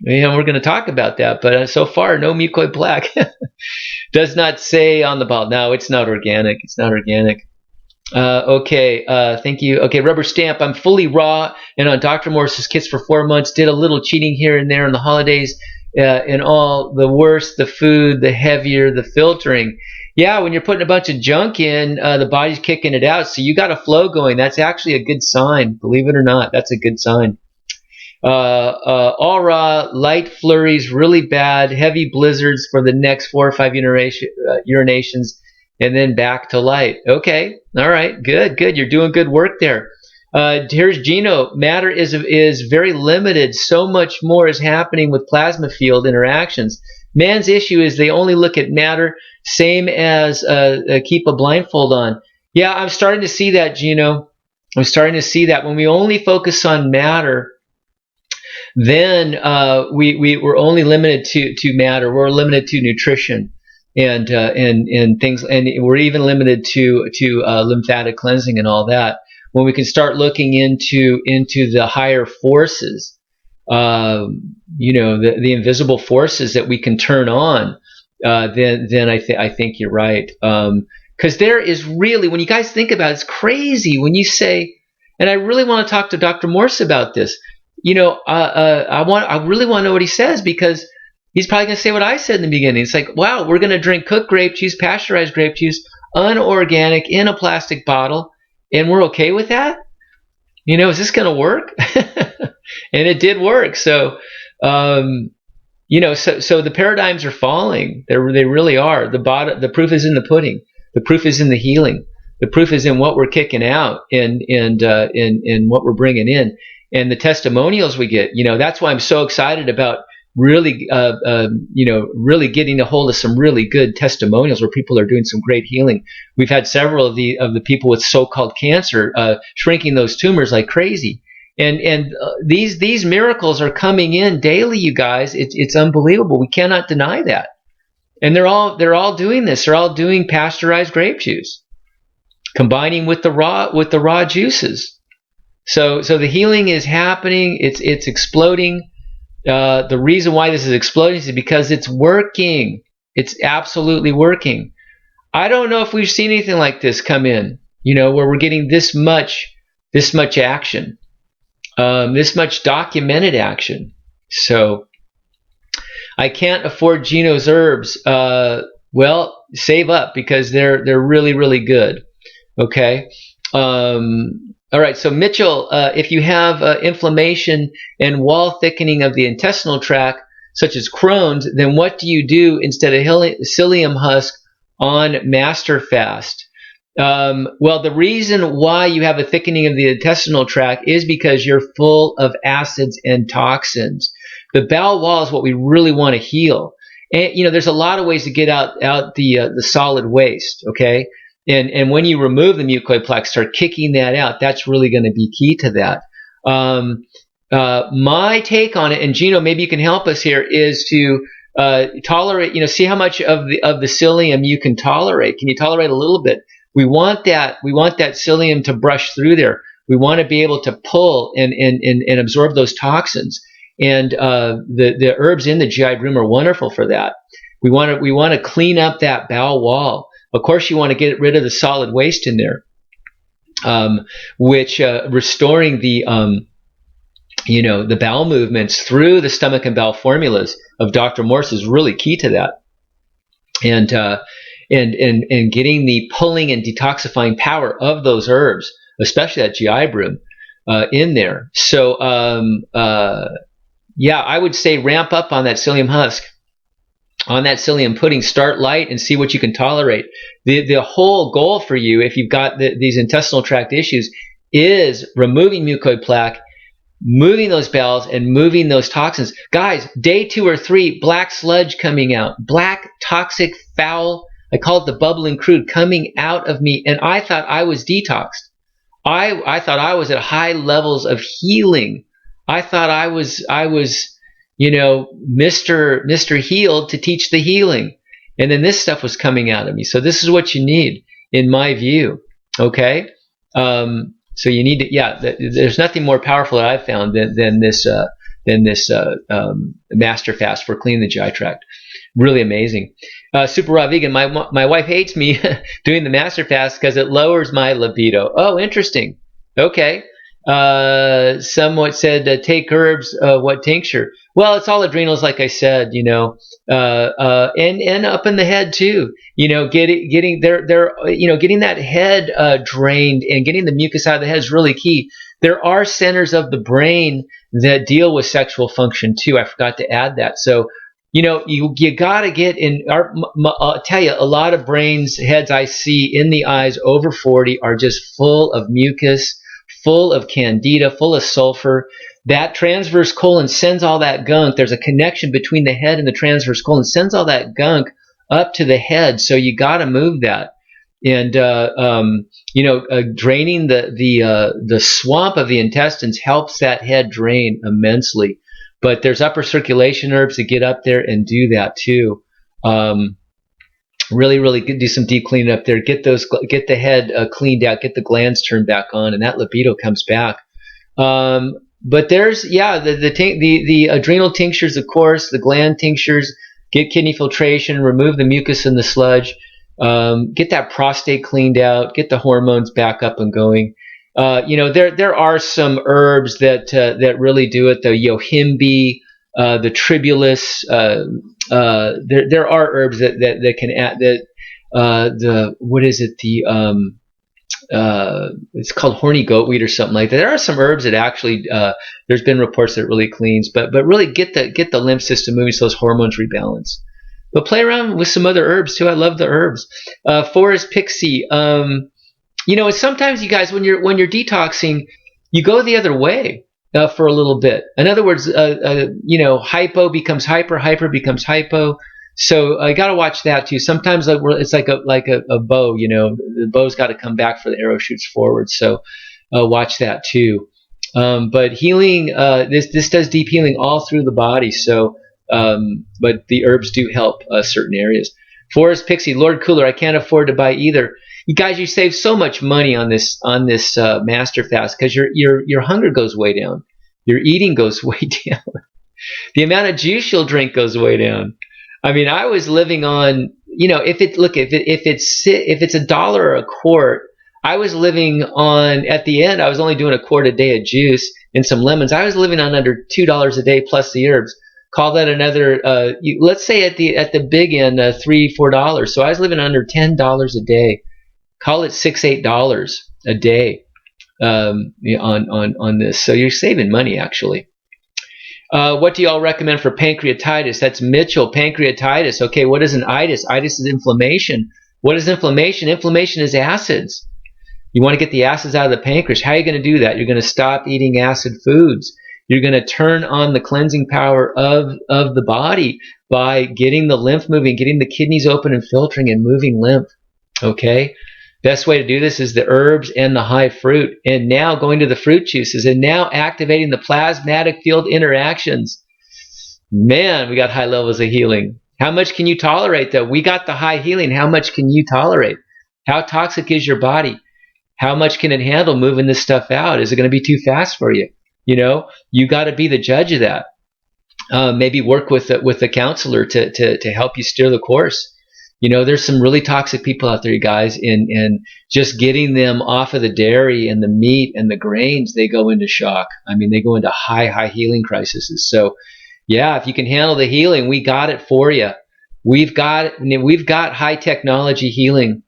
Speaker 1: we're going to talk about that. But so far, no mucoid plaque. Does not say on the bottle. No, it's not organic. It's not organic. Okay, thank you. Okay, rubber stamp. I'm fully raw and on Dr. Morse's kits for 4 months. Did a little cheating here and there on the holidays, and all. The worse the food, the heavier the filtering. Yeah, when you're putting a bunch of junk in, the body's kicking it out. So you got a flow going. That's actually a good sign. Believe it or not, that's a good sign. All raw, light flurries, really bad, heavy blizzards for the next 4 or 5 urinations. And then back to light. Okay, all right, good. You're doing good work there. Here's Gino. Matter is very limited. So much more is happening with plasma field interactions. Man's issue is they only look at matter, same as keep a blindfold on. Yeah, I'm starting to see that, Gino. I'm starting to see that when we only focus on matter, then we're only limited to matter. We're limited to nutrition. And things, and we're even limited to lymphatic cleansing and all that. When we can start looking into the higher forces, the invisible forces that we can turn on, then I think you're right. Because there is really, when you guys think about it, it's crazy when you say, and I really want to talk to Dr. Morse about this. I really want to know what he says, because he's probably going to say what I said in the beginning. It's like, wow, we're going to drink cooked grape juice, pasteurized grape juice, unorganic, in a plastic bottle, and we're okay with that? Is this going to work? And it did work. So, so the paradigms are falling. They really are. The proof is in the pudding. The proof is in the healing. The proof is in what we're kicking out and what we're bringing in. And the testimonials we get, that's why I'm so excited about really getting a hold of some really good testimonials where people are doing some great healing. We've had several of the people with so-called cancer shrinking those tumors like crazy, and these miracles are coming in daily, you guys. It's unbelievable. We cannot deny that. And they're all doing this. They're all doing pasteurized grape juice, combining with the raw juices. So the healing is happening. It's exploding. The reason why this is exploding is because it's working. It's absolutely working. I don't know if we've seen anything like this come in, where we're getting this much action, this much documented action. So I can't afford Gino's herbs. Well, save up, because they're really, really good. Okay. All right, so Mitchell, if you have inflammation and wall thickening of the intestinal tract, such as Crohn's, then what do you do instead of psyllium husk on master fast? Well, the reason why you have a thickening of the intestinal tract is because you're full of acids and toxins. The bowel wall is what we really want to heal. And, there's a lot of ways to get out the solid waste, okay? And when you remove the mucoid plaque, start kicking that out. That's really going to be key to that. My take on it, and Gino, maybe you can help us here, is to tolerate. See how much of the psyllium you can tolerate. Can you tolerate a little bit? We want that psyllium to brush through there. We want to be able to pull and absorb those toxins. And the herbs in the GI room are wonderful for that. We want to clean up that bowel wall. Of course, you want to get rid of the solid waste in there, which restoring the the bowel movements through the stomach and bowel formulas of Dr. Morse is really key to that. And getting the pulling and detoxifying power of those herbs, especially that GI room, in there. So I would say ramp up on that psyllium husk, on that psyllium pudding. Start light and see what you can tolerate. The whole goal for you, if you've got these intestinal tract issues, is removing mucoid plaque, moving those bowels, and moving those toxins. Guys, day 2 or 3, black sludge coming out, black, toxic, foul, I call it the bubbling crude, coming out of me, and I thought I was detoxed. I thought I was at high levels of healing. I thought I was Mr. Healed to teach the healing. And then this stuff was coming out of me. So this is what you need, in my view. Okay? So you need to, there's nothing more powerful that I've found than this master fast for cleaning the GI tract. Really amazing. Super Raw Vegan, my wife hates me doing the master fast because it lowers my libido. Oh, interesting. Okay. Somewhat said, take herbs, what tincture? Well, it's all adrenals, like I said, and up in the head too. Getting that head drained and getting the mucus out of the head is really key. There are centers of the brain that deal with sexual function too. I forgot to add that. So, you got to get in. I'll tell you, a lot of heads I see in the eyes over 40 are just full of mucus, full of candida, full of sulfur. That transverse colon sends all that gunk. There's a connection between the head and the transverse colon, sends all that gunk up to the head. So you got to move that. And draining the swamp of the intestines helps that head drain immensely. But there's upper circulation herbs that get up there and do that too. Really, really do some deep cleaning up there. Get the head cleaned out. Get the glands turned back on, and that libido comes back. But there's the adrenal tinctures, of course, the gland tinctures. Get kidney filtration. Remove the mucus and the sludge. Get that prostate cleaned out. Get the hormones back up and going. There are some herbs that really do it. The yohimbe, the tribulus. There are herbs that can add that. What is it? It's called horny goatweed or something like that. There are some herbs that actually there's been reports that it really cleans, but really get the lymph system moving so those hormones rebalance. But play around with some other herbs too. I love the herbs. Forest pixie. Sometimes you guys, when you're detoxing, you go the other way for a little bit. In other words, hypo becomes hyper becomes hypo. So I got to watch that too. Sometimes it's like a bow. The bow's got to come back for the arrow shoots forward. So watch that too. But healing, this does deep healing all through the body. So, but the herbs do help certain areas. Forest pixie, Lord Cooler. I can't afford to buy either. You guys, you save so much money on this master fast because your hunger goes way down, your eating goes way down, the amount of juice you'll drink goes way down. I mean, I was living on, if it's $1 a quart, I was living on, at the end, I was only doing a quart a day of juice and some lemons. I was living on under $2 a day plus the herbs. Call that another, let's say at the big end, $3-4. So I was living under $10 a day. Call it $6-8 a day on this. So you're saving money, actually. What do y'all recommend for pancreatitis? That's Mitchell, pancreatitis. Okay, what is an itis? Itis is inflammation. What is inflammation? Inflammation is acids. You want to get the acids out of the pancreas. How are you going to do that? You're going to stop eating acid foods. You're going to turn on the cleansing power of the body by getting the lymph moving, getting the kidneys open and filtering and moving lymph. Okay? Best way to do this is the herbs and the high fruit. And now going to the fruit juices and now activating the plasmatic field interactions. Man, we got high levels of healing. How much can you tolerate, though? We got the high healing. How much can you tolerate? How toxic is your body? How much can it handle moving this stuff out? Is it going to be too fast for you? You got to be the judge of that. Maybe work with a counselor to help you steer the course. There's some really toxic people out there, you guys, and just getting them off of the dairy and the meat and the grains, they go into shock. I mean, they go into high healing crises. So, yeah, if you can handle the healing, we got it for you. We've got high technology healing.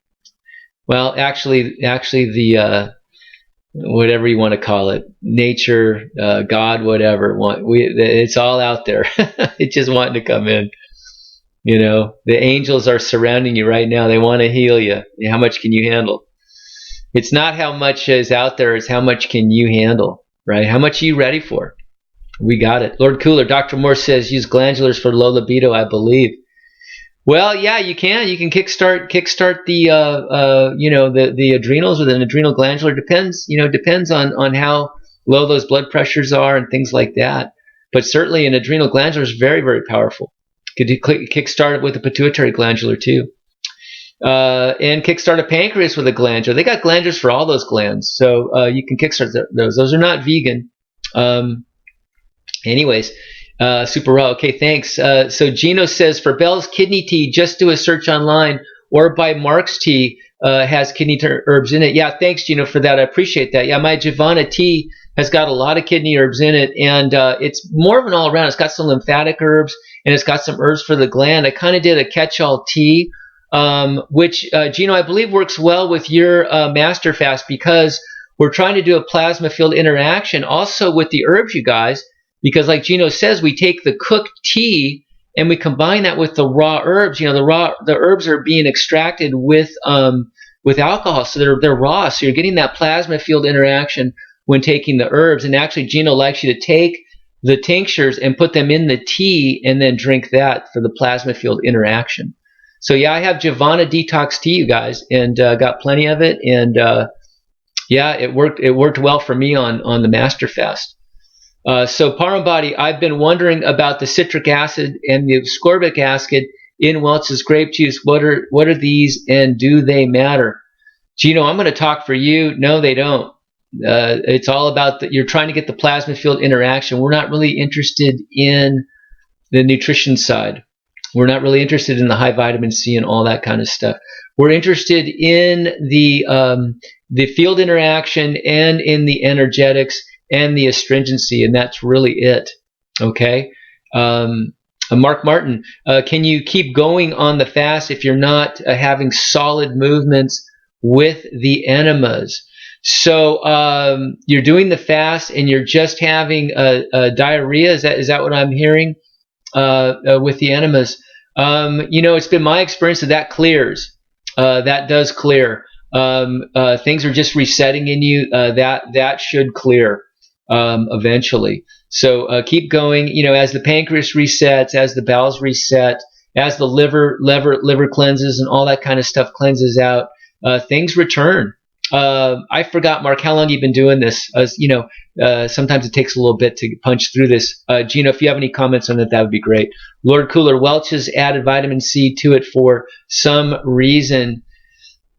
Speaker 1: Well, actually, the whatever you want to call it, nature, God, whatever, it's all out there. It's just wanting to come in. The angels are surrounding you right now. They want to heal you. How much can you handle? It's not how much is out there, it's how much can you handle, right? How much are you ready for? We got it. Lord Cooler, Dr. Morse says use glandulars for low libido, I believe. Well, yeah, you can. You can kickstart the the adrenals with an adrenal glandular. Depends on how low those blood pressures are and things like that. But certainly an adrenal glandular is very, very powerful. Could you kickstart it with a pituitary glandular too, and kickstart a pancreas with a glandular. They got glandulars for all those glands, so you can kickstart those. Those are not vegan. Anyways. Super raw. Okay, thanks. So Gino says for Bell's kidney tea, just do a search online or buy Mark's tea. Has kidney herbs in it. Yeah, thanks, Gino, for that. I appreciate that. Yeah, my Giovanna tea has got a lot of kidney herbs in it, and it's more of an all-around. It's got some lymphatic herbs, and it's got some herbs for the gland. I kind of did a catch-all tea, which, Gino, I believe works well with your master fast because we're trying to do a plasma field interaction also with the herbs, you guys. Because like Gino says, we take the cooked tea and we combine that with the raw herbs. The herbs are being extracted with alcohol, so they're raw. So you're getting that plasma field interaction when taking the herbs. And actually, Gino likes you to take the tinctures and put them in the tea and then drink that for the plasma field interaction. So yeah, I have Giovanna detox tea, you guys, and got plenty of it. And yeah, it worked well for me on the master fast. So Parambody, I've been wondering about the citric acid and the ascorbic acid in Welch's grape juice. What are these, and do they matter? Gino, I'm going to talk for you. No, they don't. It's all about that you're trying to get the plasma field interaction. We're not really interested in the nutrition side. We're not really interested in the high vitamin C and all that kind of stuff. We're interested in the field interaction and in the energetics and the astringency, and that's really it. Okay. Mark Martin, can you keep going on the fast if you're not having solid movements with the enemas? So you're doing the fast and you're just having diarrhea. Is that what I'm hearing with the enemas? It's been my experience that clears. That does clear. Things are just resetting in you. That should clear eventually. So keep going. As the pancreas resets, as the bowels reset, as the liver cleanses and all that kind of stuff cleanses out, things return. I forgot, Mark, how long you've been doing this. Sometimes it takes a little bit to punch through this. Gino, if you have any comments on that would be great. Lord Cooler, Welch has added vitamin C to it for some reason.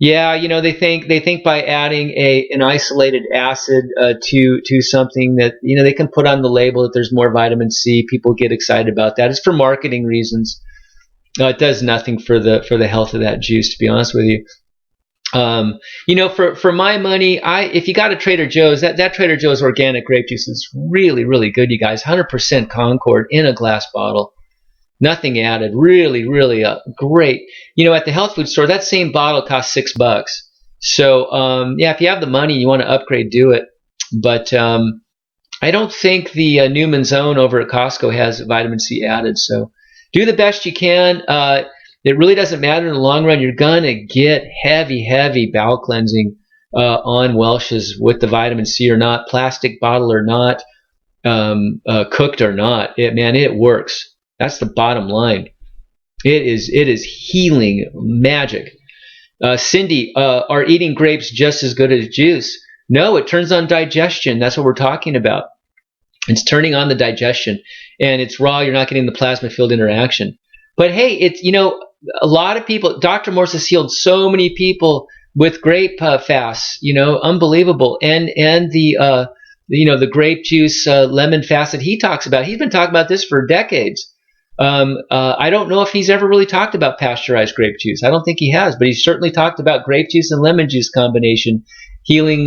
Speaker 1: Yeah, they think by adding an isolated acid to something that they can put on the label that there's more vitamin C. People get excited about that. It's for marketing reasons. It does nothing for the health of that juice, to be honest with you. For my money, if you got a Trader Joe's, that Trader Joe's organic grape juice is really, really good, you guys. 100% Concord in a glass bottle. Nothing added. Really, really great. At the health food store, that same bottle costs $6. So, yeah, if you have the money, you want to upgrade, do it. But I don't think the Newman's Own over at Costco has vitamin C added. So do the best you can. It really doesn't matter in the long run. You're going to get heavy bowel cleansing on Welch's with the vitamin C or not, plastic bottle or not, cooked or not. It works. That's the bottom line. It is healing magic. Cindy, are eating grapes just as good as juice? No, it turns on digestion. That's what we're talking about. It's turning on the digestion, and it's raw. You're not getting the plasma field interaction. But hey, it's, a lot of people, Dr. Morse has healed so many people with grape fasts, unbelievable. And the, the grape juice lemon fast that he talks about. He's been talking about this for decades. I don't know if he's ever really talked about pasteurized grape juice. I don't think he has, but he's certainly talked about grape juice and lemon juice combination healing,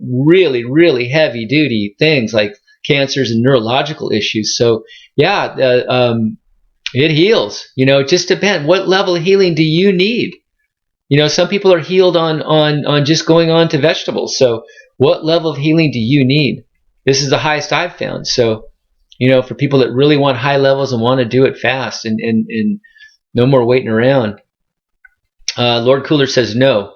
Speaker 1: really, really heavy duty things like cancers and neurological issues. So yeah, it heals. It just depends. What level of healing do you need? Some people are healed on just going on to vegetables. So what level of healing do you need? This is the highest I've found. So, for people that really want high levels and want to do it fast and no more waiting around. Lord Cooler says no.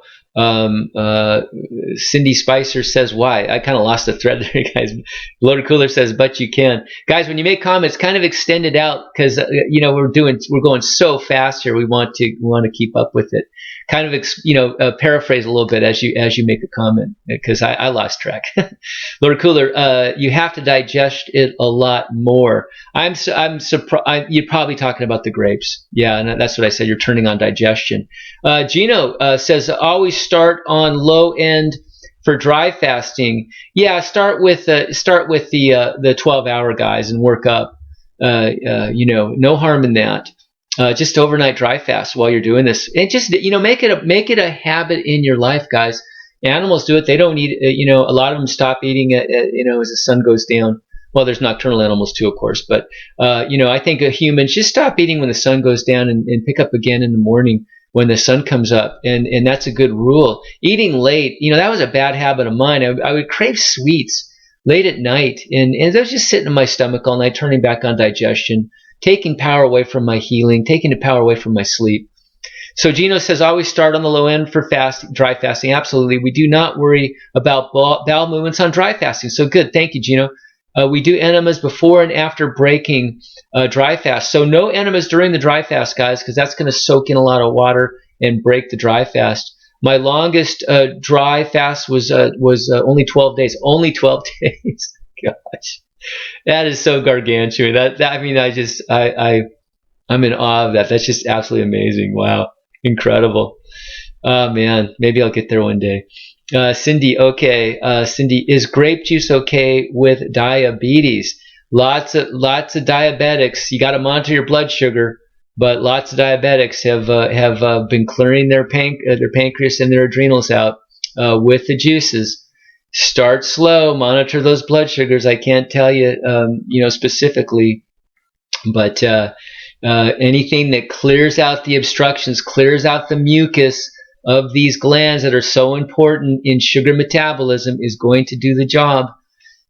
Speaker 1: Cindy Spicer says why. I kind of lost the thread there, guys. Lord Cooler says, but you can. Guys, when you make comments, kind of extend it out because we're going so fast here. We want to keep up with it. Kind of paraphrase a little bit as you make a comment because I lost track. Lord Cooler, you have to digest it a lot more. I'm surprised. You're probably talking about the grapes. Yeah, and that's what I said. You're turning on digestion. Gino says always start on low end for dry fasting. Yeah, start with the 12-hour guys and work up. No harm in that. Just overnight dry fast while you're doing this, and just make it a habit in your life, guys. Animals do it; they don't eat. A lot of them stop eating as the sun goes down. Well, there's nocturnal animals too, of course, but I think humans just stop eating when the sun goes down and pick up again in the morning when the sun comes up, and that's a good rule. Eating late, that was a bad habit of mine. I would crave sweets late at night, and I was just sitting in my stomach all night, turning back on digestion, taking power away from my healing, taking the power away from my sleep. So Gino says always start on the low end for dry fasting. Absolutely. We do not worry about bowel movements on dry fasting. So good. Thank you, Gino. We do enemas before and after breaking dry fast. So no enemas during the dry fast, guys, because that's going to soak in a lot of water and break the dry fast. My longest dry fast was only 12 days. Only 12 days. Gosh. That is so gargantuan. I'm in awe of that. That's just absolutely amazing. Wow, incredible. Oh man, maybe I'll get there one day. Cindy, okay. Cindy, is grape juice okay with diabetes? Lots of diabetics. You got to monitor your blood sugar, but lots of diabetics have been clearing their pancreas and their adrenals out with the juices. Start slow, monitor those blood sugars. I can't tell you, specifically, but anything that clears out the obstructions, clears out the mucus of these glands that are so important in sugar metabolism is going to do the job.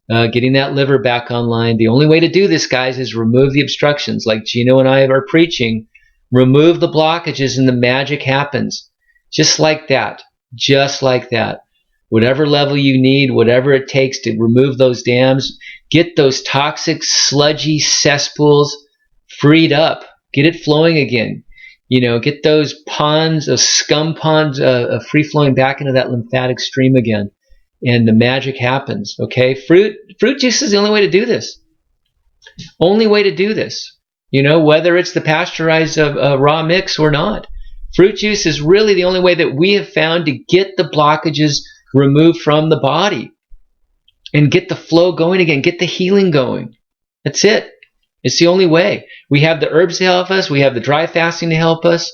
Speaker 1: Getting that liver back online. The only way to do this, guys, is remove the obstructions, like Gino and I are preaching. Remove the blockages, and the magic happens. Just like that. Just like that. Whatever level you need, whatever it takes to remove those dams, get those toxic, sludgy cesspools freed up. Get it flowing again. Get those ponds, those scum ponds, free-flowing back into that lymphatic stream again. And the magic happens, okay? Fruit juice is the only way to do this. Only way to do this. Whether it's the pasteurized raw mix or not. Fruit juice is really the only way that we have found to get the blockages removed from the body and get the flow going again, get the healing going. That's it. It's the only way. We have the herbs to help us. We have the dry fasting to help us.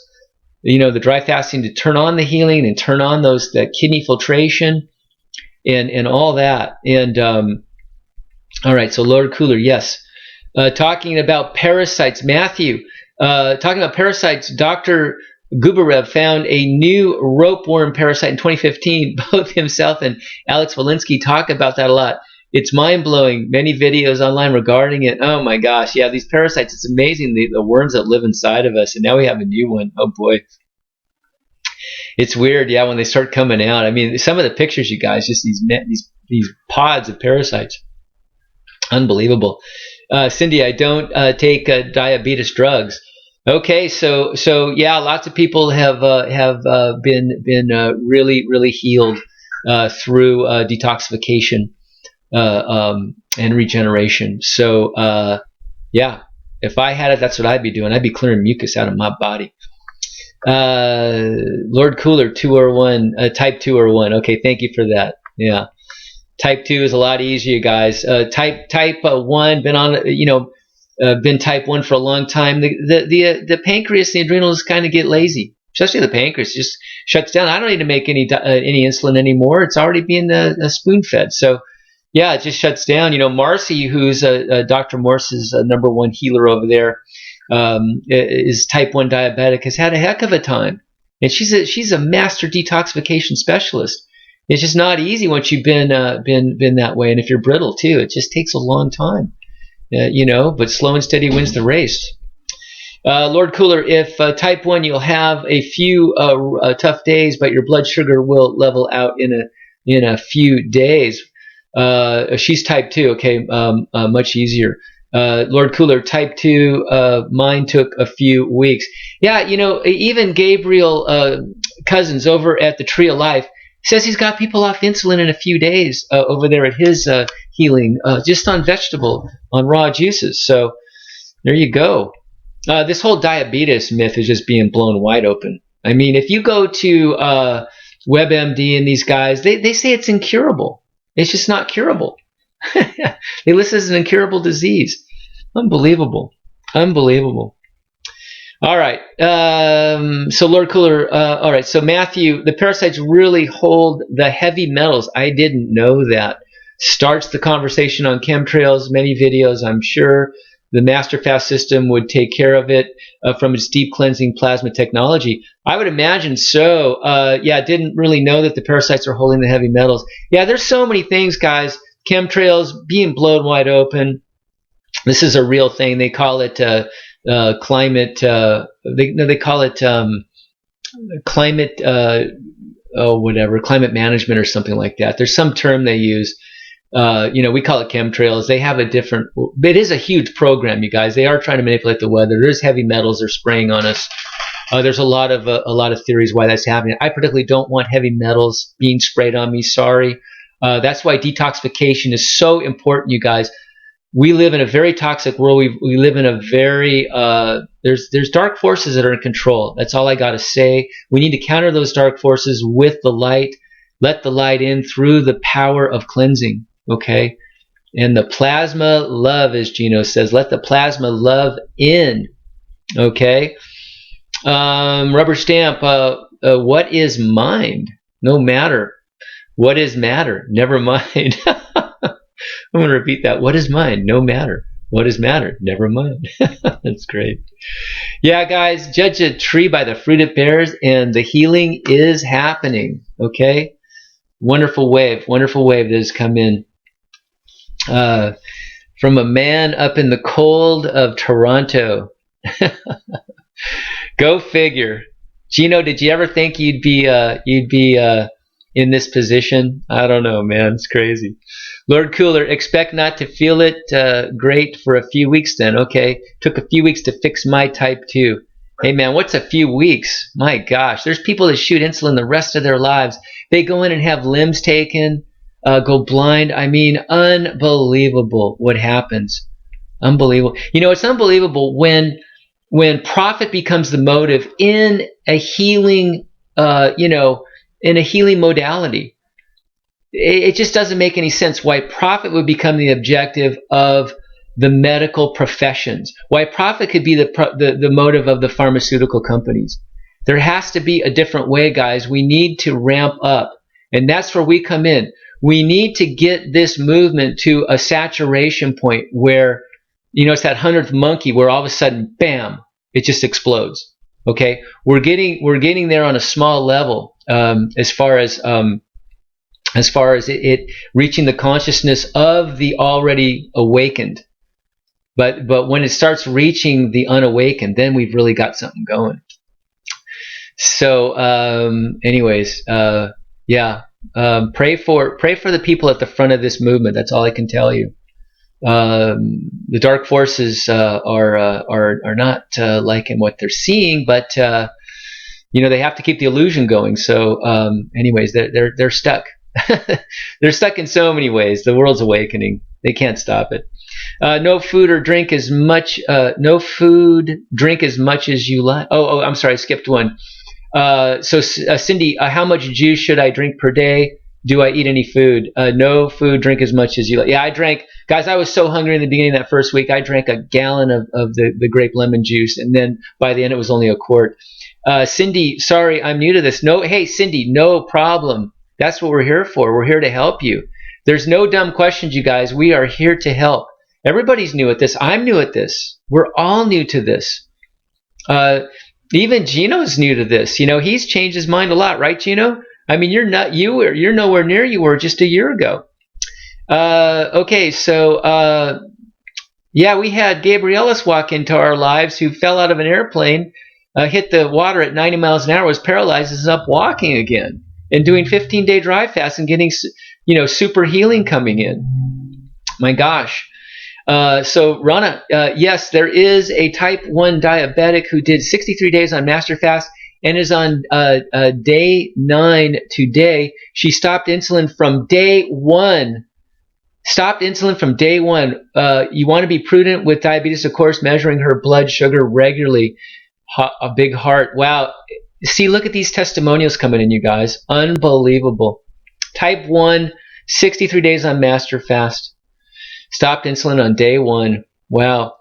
Speaker 1: The dry fasting to turn on the healing and turn on that kidney filtration and all that. And all right, so Lord Cooler, yes. Talking about parasites, Matthew, talking about parasites, Dr. Gubarev found a new ropeworm parasite in 2015. Both himself and Alex Walensky talk about that a lot. It's mind-blowing. Many videos online regarding it. Oh my gosh, yeah, these parasites, it's amazing the worms that live inside of us. And now we have a new one. Oh boy. It's weird, yeah, when they start coming out. I mean, some of the pictures, you guys, just these pods of parasites. Unbelievable. Cindy, I don't take diabetes drugs. Okay, so yeah, lots of people have been really healed through detoxification and regeneration. So yeah, if I had it, that's what I'd be doing. I'd be clearing mucus out of my body. Lord Cooler 201, type 201. Okay, thank you for that. Yeah, type 2 is a lot easier, guys. Type 1, been on, been type 1 for a long time. The pancreas, the adrenals kind of get lazy, especially the pancreas just shuts down. I don't need to make any insulin anymore. It's already being spoon fed. So yeah, it just shuts down. Marcy, who's Dr. Morse's number one healer over there, is type 1 diabetic, has had a heck of a time, and she's a master detoxification specialist. It's just not easy once you've been that way, and if you're brittle too, it just takes a long time. But slow and steady wins the race. Lord Cooler, if type 1, you'll have a few tough days, but your blood sugar will level out in a few days. She's type 2, okay, much easier. Lord Cooler, type 2, mine took a few weeks. Yeah, even Gabriel Cousins over at the Tree of Life says he's got people off insulin in a few days over there at his healing, just on raw juices. So there you go. This whole diabetes myth is just being blown wide open. I mean, if you go to WebMD and these guys, they say it's incurable. It's just not curable. They list it as an incurable disease. Unbelievable. All right. So Lord Cooler, all right. So Matthew, the parasites really hold the heavy metals. I didn't know that. Starts the conversation on chemtrails, many videos, I'm sure. The Master Fast system would take care of it from its deep cleansing plasma technology. I would imagine so. Yeah, didn't really know that the parasites are holding the heavy metals. Yeah, there's so many things, guys. Chemtrails being blown wide open. This is a real thing. They call it climate. They call it climate. Climate management or something like that. There's some term they use. We call it chemtrails. They have a different. It is a huge program, you guys. They are trying to manipulate the weather. There's heavy metals they're spraying on us. There's a lot of theories why that's happening. I particularly don't want heavy metals being sprayed on me. Sorry. That's why detoxification is so important, you guys. We live in a very toxic world. We live in a very there's dark forces that are in control. That's all I got to say. We need to counter those dark forces with the light. Let the light in through the power of cleansing. Okay, and the plasma love, as Gino says, let the plasma love in. Okay, rubber stamp. What is mind? No matter. What is matter? Never mind. I'm going to repeat that. What is mind? No matter. What is matter? Never mind. That's great. Yeah, guys, judge a tree by the fruit it bears, and the healing is happening. Okay? Wonderful wave that has come in. From a man up in the cold of Toronto. Go figure. Gino, did you ever think you'd be in this position? I don't know, man. It's crazy. Lord Cooler, expect not to feel it great for a few weeks then. Okay. Took a few weeks to fix my type 2. Hey, man, what's a few weeks? My gosh. There's people that shoot insulin the rest of their lives. They go in and have limbs taken, go blind. I mean, unbelievable what happens. Unbelievable. It's unbelievable when profit becomes the motive in a healing, in a healing modality. It just doesn't make any sense why profit would become the objective of the medical professions, why profit could be the motive of the pharmaceutical companies. There has to be a different way, guys. We need to ramp up, and that's where we come in. We need to get this movement to a saturation point where, it's that 100th monkey where all of a sudden, bam, it just explodes. Okay, we're getting there on a small level as far as it reaching the consciousness of the already awakened. But when it starts reaching the unawakened, then we've really got something going. So, anyways, yeah, pray for the people at the front of this movement. That's all I can tell you. the dark forces are not liking what they're seeing, but they have to keep the illusion going. So, anyways, they're stuck. They're stuck in so many ways. The world's awakening. They can't stop it. No food or drink as much. No food, drink as much as you like. Oh, I'm sorry, I skipped one. Cindy, how much juice should I drink per day? Do I eat any food? No food, drink as much as you like. Yeah, I drank, guys, I was so hungry in the beginning of that first week. I drank a gallon of the grape lemon juice, and then by the end it was only a quart. Cindy, sorry, I'm new to this. No, hey, Cindy, no problem. That's what we're here for. We're here to help you. There's no dumb questions, you guys. We are here to help. Everybody's new at this. I'm new at this. We're all new to this. Even Gino's new to this. He's changed his mind a lot, right, Gino? I mean, you're nowhere near you were just a year ago. Okay, so yeah, we had Gabrielis walk into our lives, who fell out of an airplane, hit the water at 90 miles an hour, was paralyzed, is up walking again, and doing 15-day dry fast and getting, super healing coming in. My gosh. So Rana, yes, there is a type 1 diabetic who did 63 days on Master Fast and is on day 9 today. She stopped insulin from day 1. Stopped insulin from day 1. You want to be prudent with diabetes, of course, measuring her blood sugar regularly. A big heart. Wow. See, look at these testimonials coming in, you guys. Unbelievable. Type 1, 63 days on Master Fast. Stopped insulin on day 1. Wow.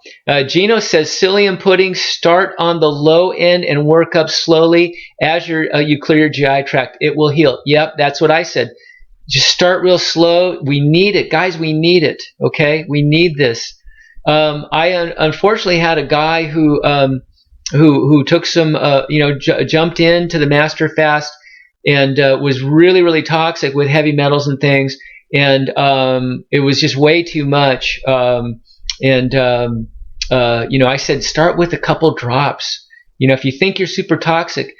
Speaker 1: Gino says psyllium pudding, start on the low end and work up slowly as you clear your GI tract. It will heal. Yep, that's what I said. Just start real slow. We need it. Guys, we need it. Okay? We need this. I unfortunately had a guy who took some, jumped into the Master Fast and was really, really toxic with heavy metals and things. And it was just way too much. I said, start with a couple drops. If you think you're super toxic,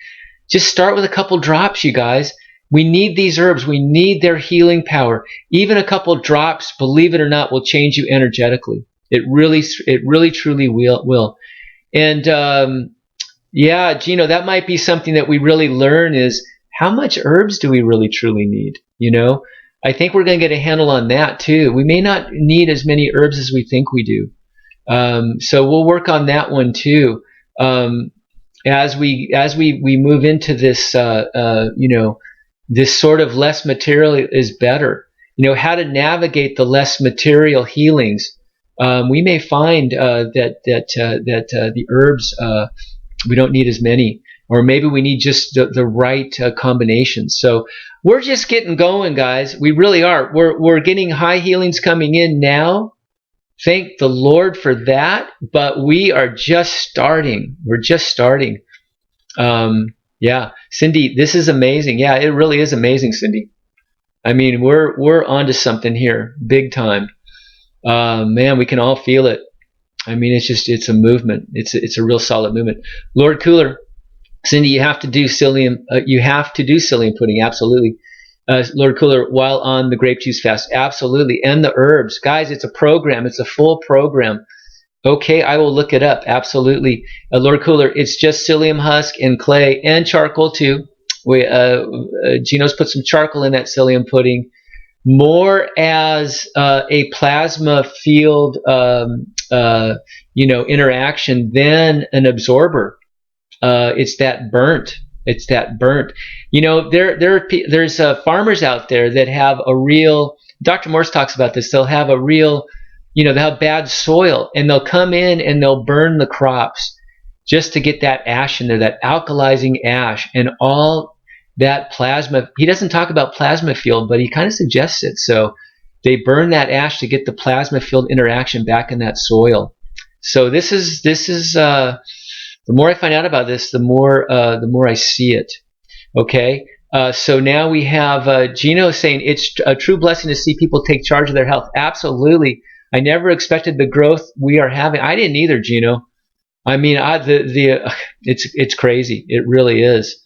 Speaker 1: just start with a couple drops, you guys. We need these herbs. We need their healing power. Even a couple drops, believe it or not, will change you energetically. It really, truly will. And yeah, Gino, that might be something that we really learn is how much herbs do we really, truly need? I think we're going to get a handle on that too. We may not need as many herbs as we think we do. So we'll work on that one too. As we move into this, this sort of less material is better. How to navigate the less material healings. We may find that the herbs, we don't need as many, or maybe we need just the right combinations. So we're just getting going, guys. We really are. We're getting high healings coming in now. Thank the Lord for that. But we are just starting. We're just starting. Yeah, Cindy, this is amazing. Yeah, it really is amazing, Cindy. I mean, we're onto something here, big time. Man, we can all feel it. I mean, it's a movement. It's a real solid movement. Lord Cooler, Cindy, you have to do psyllium. You have to do psyllium pudding, absolutely. Lord Cooler, while on the grape juice fast, absolutely, and the herbs, guys. It's a program. It's a full program. Okay, I will look it up. Absolutely, Lord Cooler. It's just psyllium husk and clay and charcoal too. Gino's put some charcoal in that psyllium pudding, more as a plasma field, interaction than an absorber. It's that burnt. There's farmers out there that have a real. Dr. Morse talks about this. They'll have a real, they'll have bad soil, and they'll come in and they'll burn the crops just to get that ash in there, that alkalizing ash, and all that plasma. He doesn't talk about plasma field, but he kind of suggests it. So they burn that ash to get the plasma field interaction back in that soil. So this is the more I find out about this, the more I see it. Okay, so now we have Gino saying it's a true blessing to see people take charge of their health. Absolutely, I never expected the growth we are having. I didn't either, Gino. I mean, it's crazy. It really is.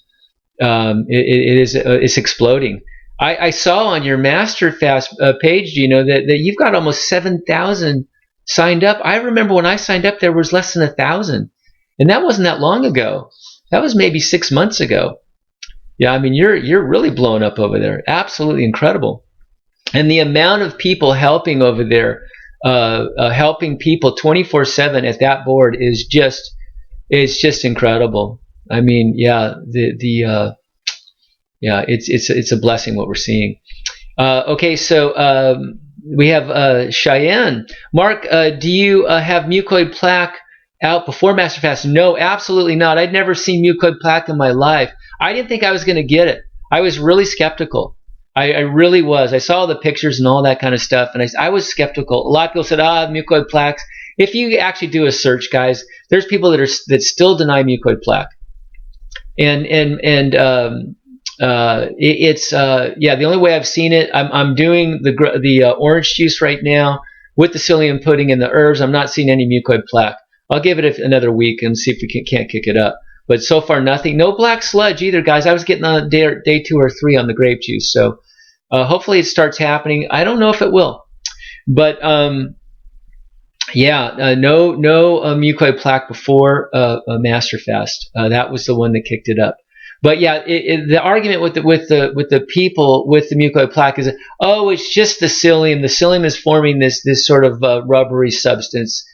Speaker 1: It's exploding. I saw on your Master Fast page, that you've got almost 7,000 signed up. I remember when I signed up, there was less than 1,000, and that wasn't that long ago. That was maybe 6 months ago. Yeah, I mean, you're really blowing up over there. Absolutely incredible. And the amount of people helping over there, helping people 24/7 at that board is just incredible. I mean, yeah, it's a blessing what we're seeing. Okay, so we have Cheyenne. Mark, do you have mucoid plaque out before Master Fast? No, absolutely not. I'd never seen mucoid plaque in my life. I didn't think I was going to get it. I was really skeptical. I really was. I saw the pictures and all that kind of stuff, and I was skeptical. A lot of people said, mucoid plaques. If you actually do a search, guys, there's people that still deny mucoid plaque, and it's the only way I've seen it. I'm doing the orange juice right now with the psyllium pudding and the herbs. I'm not seeing any mucoid plaque. I'll give it another week and see if we can't kick it up. But so far, nothing. No black sludge either, guys. I was getting on day 2 or 3 on the grape juice. So hopefully it starts happening. I don't know if it will. But no mucoid plaque before Master Fast. That was the one that kicked it up. But yeah, the argument with the people with the mucoid plaque is, it's just the psyllium. The psyllium is forming this sort of rubbery substance.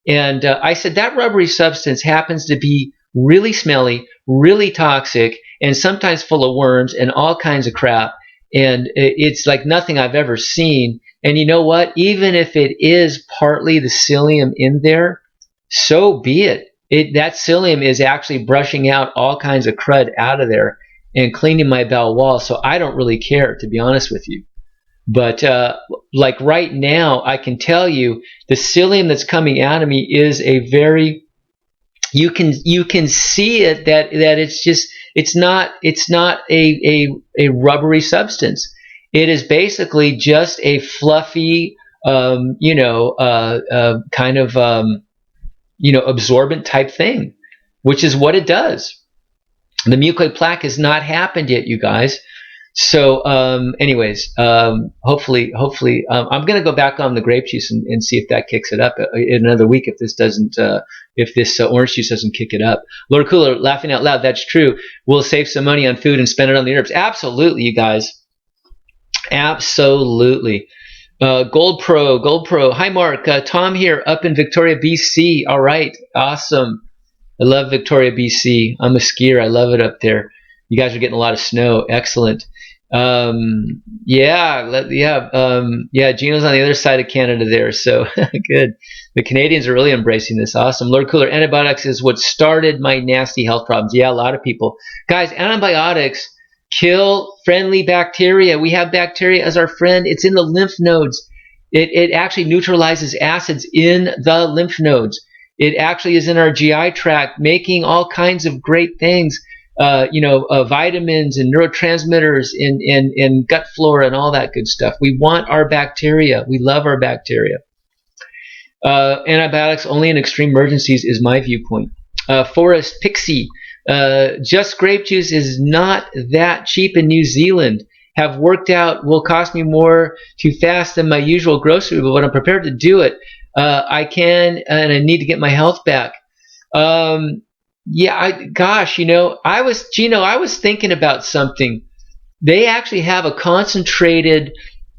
Speaker 1: And I said that rubbery substance happens to be really smelly, really toxic, and sometimes full of worms and all kinds of crap. And it's like nothing I've ever seen. And you know what? Even if it is partly the psyllium in there, so be it. That psyllium is actually brushing out all kinds of crud out of there and cleaning my bowel wall. So I don't really care, to be honest with you. But like right now, I can tell you the psyllium that's coming out of me is a very, you can see it that it's not a rubbery substance. It is basically just a fluffy, kind of absorbent type thing, which is what it does. The mucoid plaque has not happened yet, you guys. So, anyways, hopefully, I'm going to go back on the grape juice and see if that kicks it up in another week. If this doesn't, if this orange juice doesn't kick it up. Lord Cooler, laughing out loud. That's true. We'll save some money on food and spend it on the herbs. Absolutely, you guys. Absolutely. Gold Pro. Hi, Mark. Tom here, up in Victoria, BC. All right, awesome. I love Victoria, BC. I'm a skier. I love it up there. You guys are getting a lot of snow. Excellent. Gino's on the other side of Canada there, so good. The Canadians are really embracing this. Awesome. Lord Cooler, antibiotics is what started my nasty health problems. Yeah, a lot of people. Guys, antibiotics kill friendly bacteria. We have bacteria as our friend. It's in the lymph nodes. It actually neutralizes acids in the lymph nodes. It actually is in our GI tract, making all kinds of great things. Vitamins and neurotransmitters in gut flora and all that good stuff. We want our bacteria. We love our bacteria. Antibiotics only in extreme emergencies is my viewpoint. Forest Pixie. Just grape juice is not that cheap in New Zealand. Have worked out will cost me more to fast than my usual grocery, but when I'm prepared to do it, I can, and I need to get my health back. I was thinking about something. They actually have a concentrated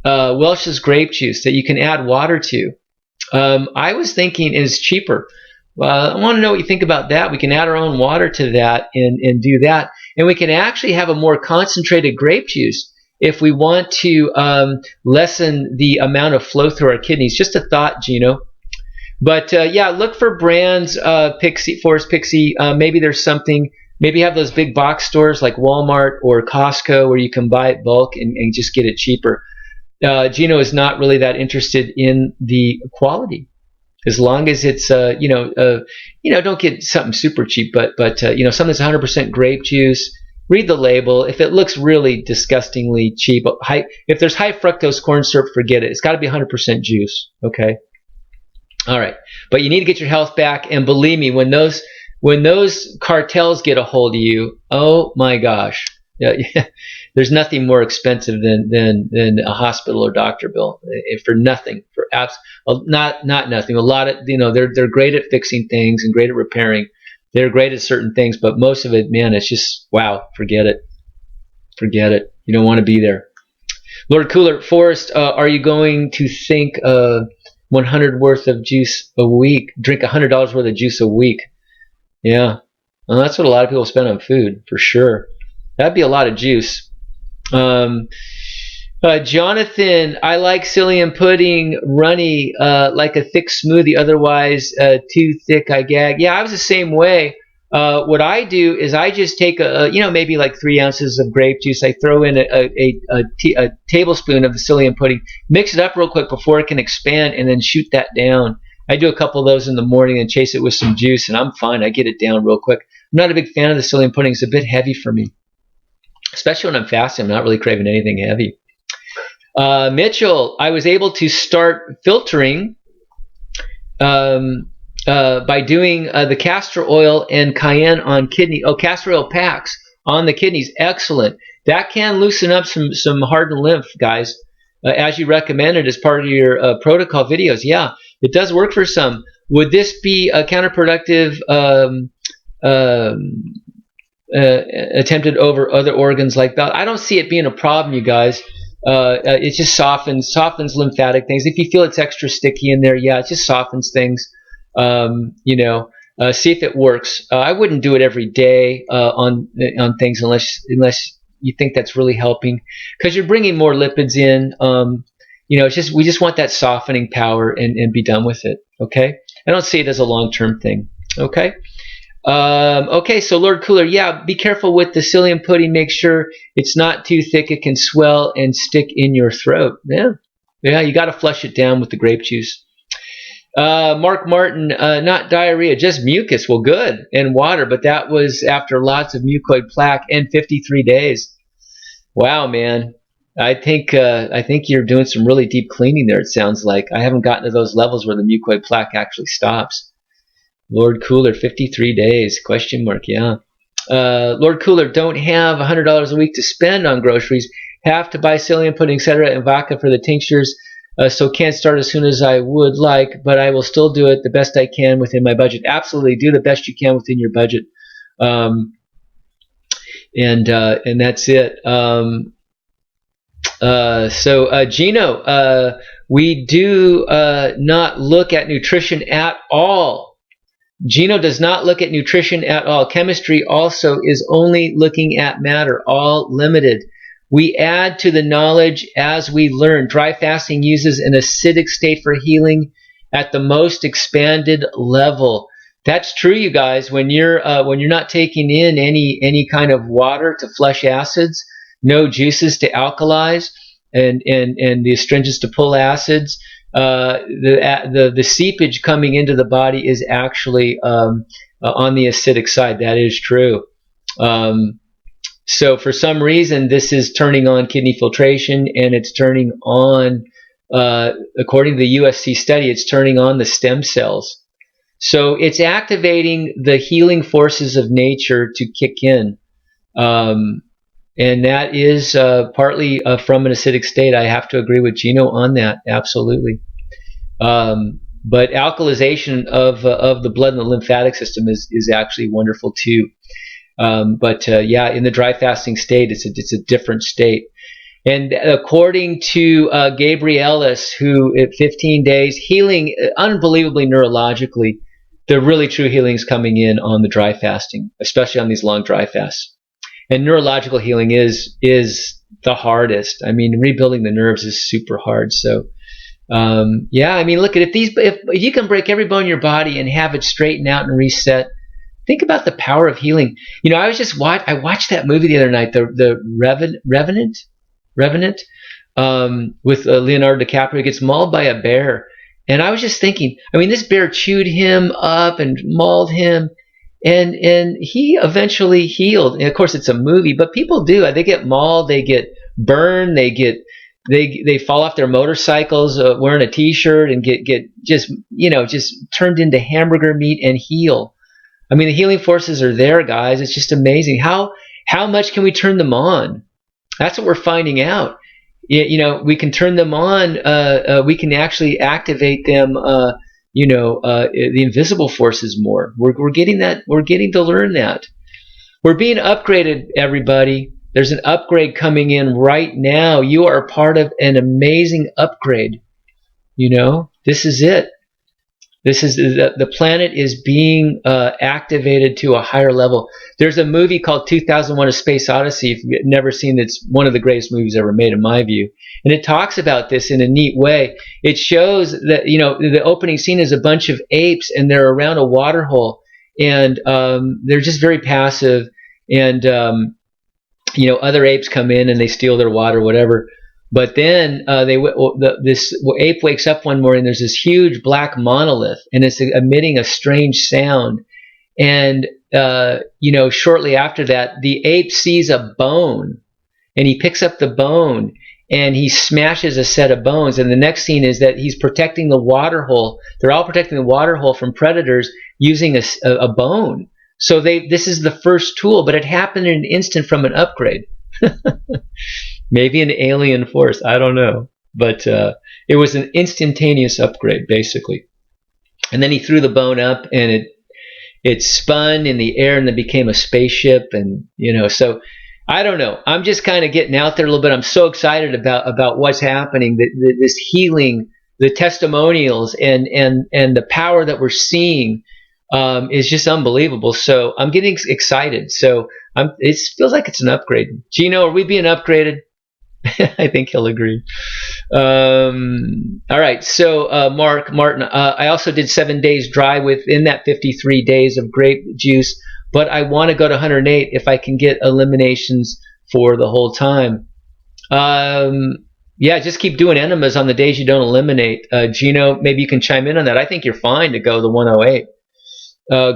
Speaker 1: Welch's grape juice that you can add water to. I was thinking is cheaper. I want to know what you think about that. We can add our own water to that and do that. And we can actually have a more concentrated grape juice if we want to lessen the amount of flow through our kidneys. Just a thought, Gino. But look for brands, Forest Pixie. Maybe there's something. Maybe have those big box stores like Walmart or Costco where you can buy it bulk and just get it cheaper. Gino is not really that interested in the quality, as long as it's don't get something super cheap, but something that's 100% grape juice. Read the label. If it looks really disgustingly cheap, if there's high fructose corn syrup, forget it. It's got to be 100% juice. Okay. All right, but you need to get your health back, and believe me, when those cartels get a hold of you, oh my gosh, Yeah, yeah. There's nothing more expensive than a hospital or doctor bill for nothing. For not nothing. A lot of they're great at fixing things and great at repairing. They're great at certain things, but most of it, man, it's just wow. Forget it. Forget it. You don't want to be there. Lord Cooler Forrest, are you going to think 100 worth of juice a week? Drink $100 worth of juice a week? Yeah, well, that's what a lot of people spend on food for sure. That'd be a lot of juice. Jonathan, I like psyllium pudding runny, like a thick smoothie. Otherwise, too thick, I gag. Yeah, I was the same way. What I do is I just take maybe like 3 ounces of grape juice. I throw in a tablespoon of the psyllium pudding, mix it up real quick before it can expand, and then shoot that down. I do a couple of those in the morning and chase it with some juice, and I'm fine. I get it down real quick. I'm not a big fan of the psyllium pudding. It's a bit heavy for me, especially when I'm fasting. I'm not really craving anything heavy. Mitchell, I was able to start filtering by doing the castor oil and cayenne on kidney. Oh, castor oil packs on the kidneys. Excellent. That can loosen up some hardened lymph, guys, as you recommended as part of your protocol videos. Yeah, it does work for some. Would this be a counterproductive attempted over other organs like that? I don't see it being a problem, you guys. It just softens lymphatic things. If you feel it's extra sticky in there, yeah, it just softens things. See if it works. I wouldn't do it every day on things unless you think that's really helping, because you're bringing more lipids in. It's just we just want that softening power and be done with it. Okay, I don't see it as a long-term thing. Okay. Okay, so Lord Cooler, yeah, be careful with the psyllium pudding. Make sure it's not too thick. It can swell and stick in your throat. Yeah, you got to flush it down with the grape juice. Mark Martin, not diarrhea, just mucus. Well, good, and water, but that was after lots of mucoid plaque and 53 days. Wow, man. I think you're doing some really deep cleaning there, it sounds like. I haven't gotten to those levels where the mucoid plaque actually stops. Lord Cooler, 53 days, question mark, yeah. Lord Cooler, don't have $100 a week to spend on groceries, have to buy psyllium pudding, etc., and vodka for the tinctures, so can't start as soon as I would like, but I will still do it the best I can within my budget. Absolutely, do the best you can within your budget. And that's it. Gino, we do not look at nutrition at all. Gino does not look at nutrition at all. Chemistry also is only looking at matter, all limited. We add to the knowledge as we learn. Dry fasting uses an acidic state for healing at the most expanded level. That's true, you guys. When you're not taking in any kind of water to flush acids, no juices to alkalize, and the astringents to pull acids, the seepage coming into the body is actually on the acidic side. That is true. So for some reason, this is turning on kidney filtration, and it's turning on, according to the USC study, it's turning on the stem cells. So it's activating the healing forces of nature to kick in. And that is partly from an acidic state. I have to agree with Gino on that, absolutely. But alkalization of the blood and the lymphatic system is actually wonderful too. In the dry fasting state, it's a different state. And according to Gabrielis, who at 15 days, healing unbelievably neurologically, the really true healing is coming in on the dry fasting, especially on these long dry fasts. And neurological healing is the hardest. I mean, rebuilding the nerves is super hard. So, look at if you can break every bone in your body and have it straighten out and reset. Think about the power of healing. I watched that movie the other night, the Revenant, with Leonardo DiCaprio. He gets mauled by a bear, and I was just thinking, this bear chewed him up and mauled him, and he eventually healed. And of course, it's a movie, but people do. They get mauled, they get burned, they fall off their motorcycles wearing a T-shirt and get just turned into hamburger meat and heal. The healing forces are there, guys. It's just amazing. How How much can we turn them on? That's what we're finding out. We can turn them on. We can actually activate them. The invisible forces more. We're getting that. We're getting to learn that. We're being upgraded, everybody. There's an upgrade coming in right now. You are part of an amazing upgrade. This is it. This is the planet is being activated to a higher level. There's a movie called 2001: A Space Odyssey. If you've never seen it, it's one of the greatest movies ever made, in my view. And it talks about this in a neat way. It shows that the opening scene is a bunch of apes, and they're around a water hole, and they're just very passive. And other apes come in and they steal their water, whatever. But then this ape wakes up one morning. There's this huge black monolith, and it's emitting a strange sound. And shortly after that, the ape sees a bone, and he picks up the bone and he smashes a set of bones. And the next scene is that he's protecting the water hole. They're all protecting the water hole from predators using a bone. So this is the first tool, but it happened in an instant from an upgrade. Maybe an alien force, I don't know. But it was an instantaneous upgrade, basically. And then he threw the bone up, and it spun in the air, and it became a spaceship. And so I don't know. I'm just kind of getting out there a little bit. I'm so excited about what's happening. This healing, the testimonials, and the power that we're seeing is just unbelievable. So I'm getting excited. So it feels like it's an upgrade. Gino, are we being upgraded? I think he'll agree. All right. So Martin, I also did 7 days dry within that 53 days of grape juice, but I want to go to 108 if I can get eliminations for the whole time. Yeah, just keep doing enemas on the days you don't eliminate. Gino, maybe you can chime in on that. I think you're fine to go to 108.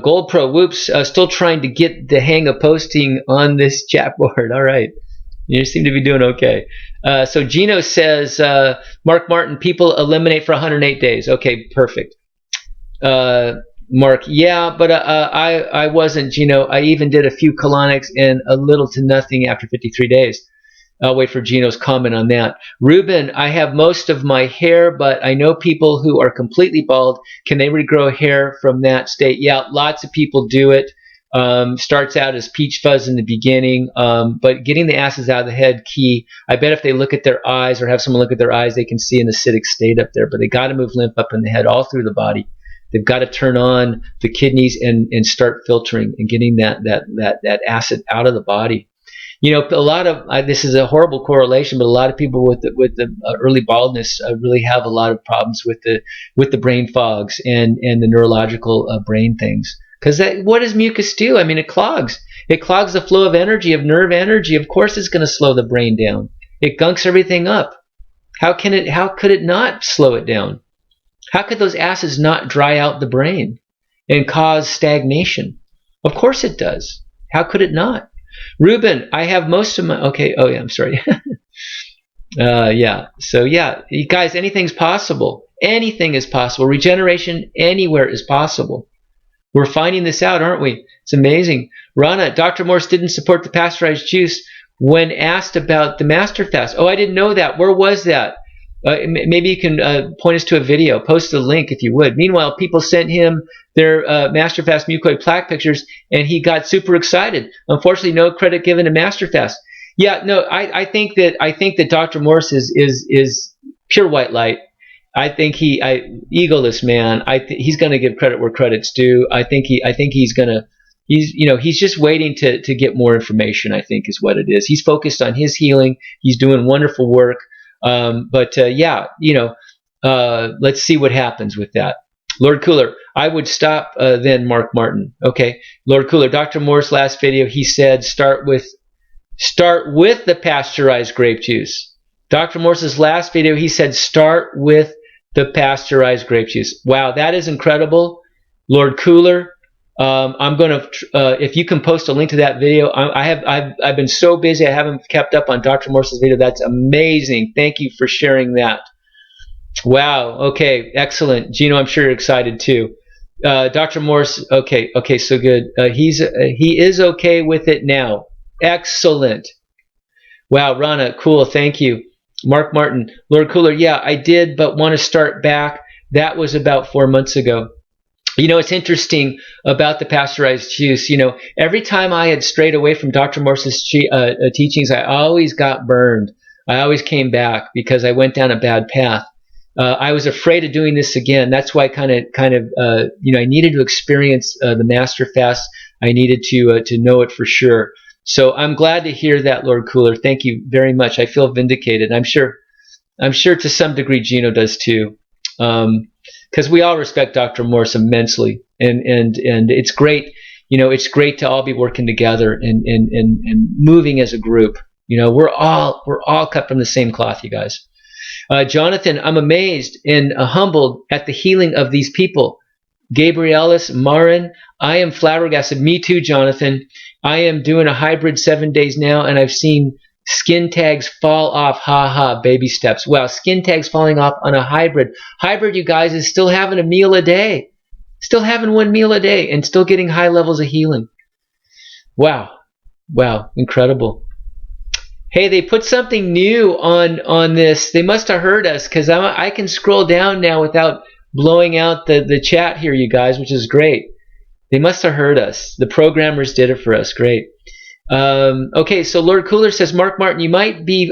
Speaker 1: Gold Pro, whoops, still trying to get the hang of posting on this chat board. All right. You seem to be doing okay. So Gino says, Mark Martin, people eliminate for 108 days. Okay, perfect. Mark, yeah, but I wasn't, Gino. I even did a few colonics and a little to nothing after 53 days. I'll wait for Gino's comment on that. Ruben, I have most of my hair, but I know people who are completely bald. Can they regrow hair from that state? Yeah, lots of people do it. Starts out as peach fuzz in the beginning, but getting the acids out of the head, key. I bet if they look at their eyes or have someone look at their eyes, they can see an acidic state up there, but they got to move lymph up in the head all through the body. They've got to turn on the kidneys and start filtering and getting that acid out of the body. A lot of this is a horrible correlation, but a lot of people with the early baldness really have a lot of problems with the brain fogs and the neurological brain things. Because what does mucus do? I mean, it clogs. It clogs the flow of energy, of nerve energy. Of course, it's going to slow the brain down. It gunks everything up. How could it not slow it down? How could those acids not dry out the brain and cause stagnation? Of course it does. How could it not? Ruben, I have most of my... Okay, oh yeah, I'm sorry. Yeah, so yeah, you guys, anything's possible. Anything is possible. Regeneration anywhere is possible. We're finding this out, aren't we? It's amazing. Rana, Dr. Morse didn't support the pasteurized juice when asked about the master fast. Oh, I didn't know that. Where was that? Maybe you can point us to a video. Post a link if you would. Meanwhile, people sent him their master fast mucoid plaque pictures, and he got super excited. Unfortunately, no credit given to master fast. Yeah, no, I think that Dr. Morse is pure white light. I think egoless man. He's going to give credit where credit's due. I think he's just waiting to get more information. I think is what it is. He's focused on his healing. He's doing wonderful work. Let's see what happens with that. Lord Cooler, I would stop then. Mark Martin. Okay, Lord Cooler. Dr. Moore's last video, he said start with the pasteurized grape juice. Dr. Morse's last video, he said start with the pasteurized grape juice. Wow, that is incredible. Lord Cooler, I'm going to, if you can post a link to that video. I've been so busy, I haven't kept up on Dr. Morse's video. That's amazing. Thank you for sharing that. Wow, okay, excellent. Gino, I'm sure you're excited too. Dr. Morse, okay, so good. He is okay with it now. Excellent. Wow, Rana, cool. Thank you. Mark Martin, Lord Cooler. Yeah, I did, but want to start back. That was about 4 months ago. You know, it's interesting about the pasteurized juice. You know, every time I had strayed away from Dr. Morse's teachings, I always got burned. I always came back because I went down a bad path. I was afraid of doing this again. That's why I needed to experience the Master Fast. I needed to know it for sure. So I'm glad to hear that, Lord Cooler. Thank you very much. I feel vindicated. I'm sure to some degree Gino does too. Because we all respect Dr. Morse immensely, and it's great. You know, it's great to all be working together and moving as a group. You know, we're all cut from the same cloth, you guys. Jonathan, I'm amazed and humbled at the healing of these people. Gabrielis, Marin, I am flabbergasted. Me too, Jonathan. I am doing a hybrid 7 days now, and I've seen skin tags fall off. Ha ha, baby steps. Wow, skin tags falling off on a hybrid. Hybrid, you guys, is still having a meal a day. Still having 1 meal a day and still getting high levels of healing. Wow, incredible. Hey, they put something new on this. They must have heard us, because I can scroll down now without blowing out the chat here, you guys, which is great. They must have heard us. The programmers did it for us. Great. Okay, so Lord Cooler says, Mark Martin, you might be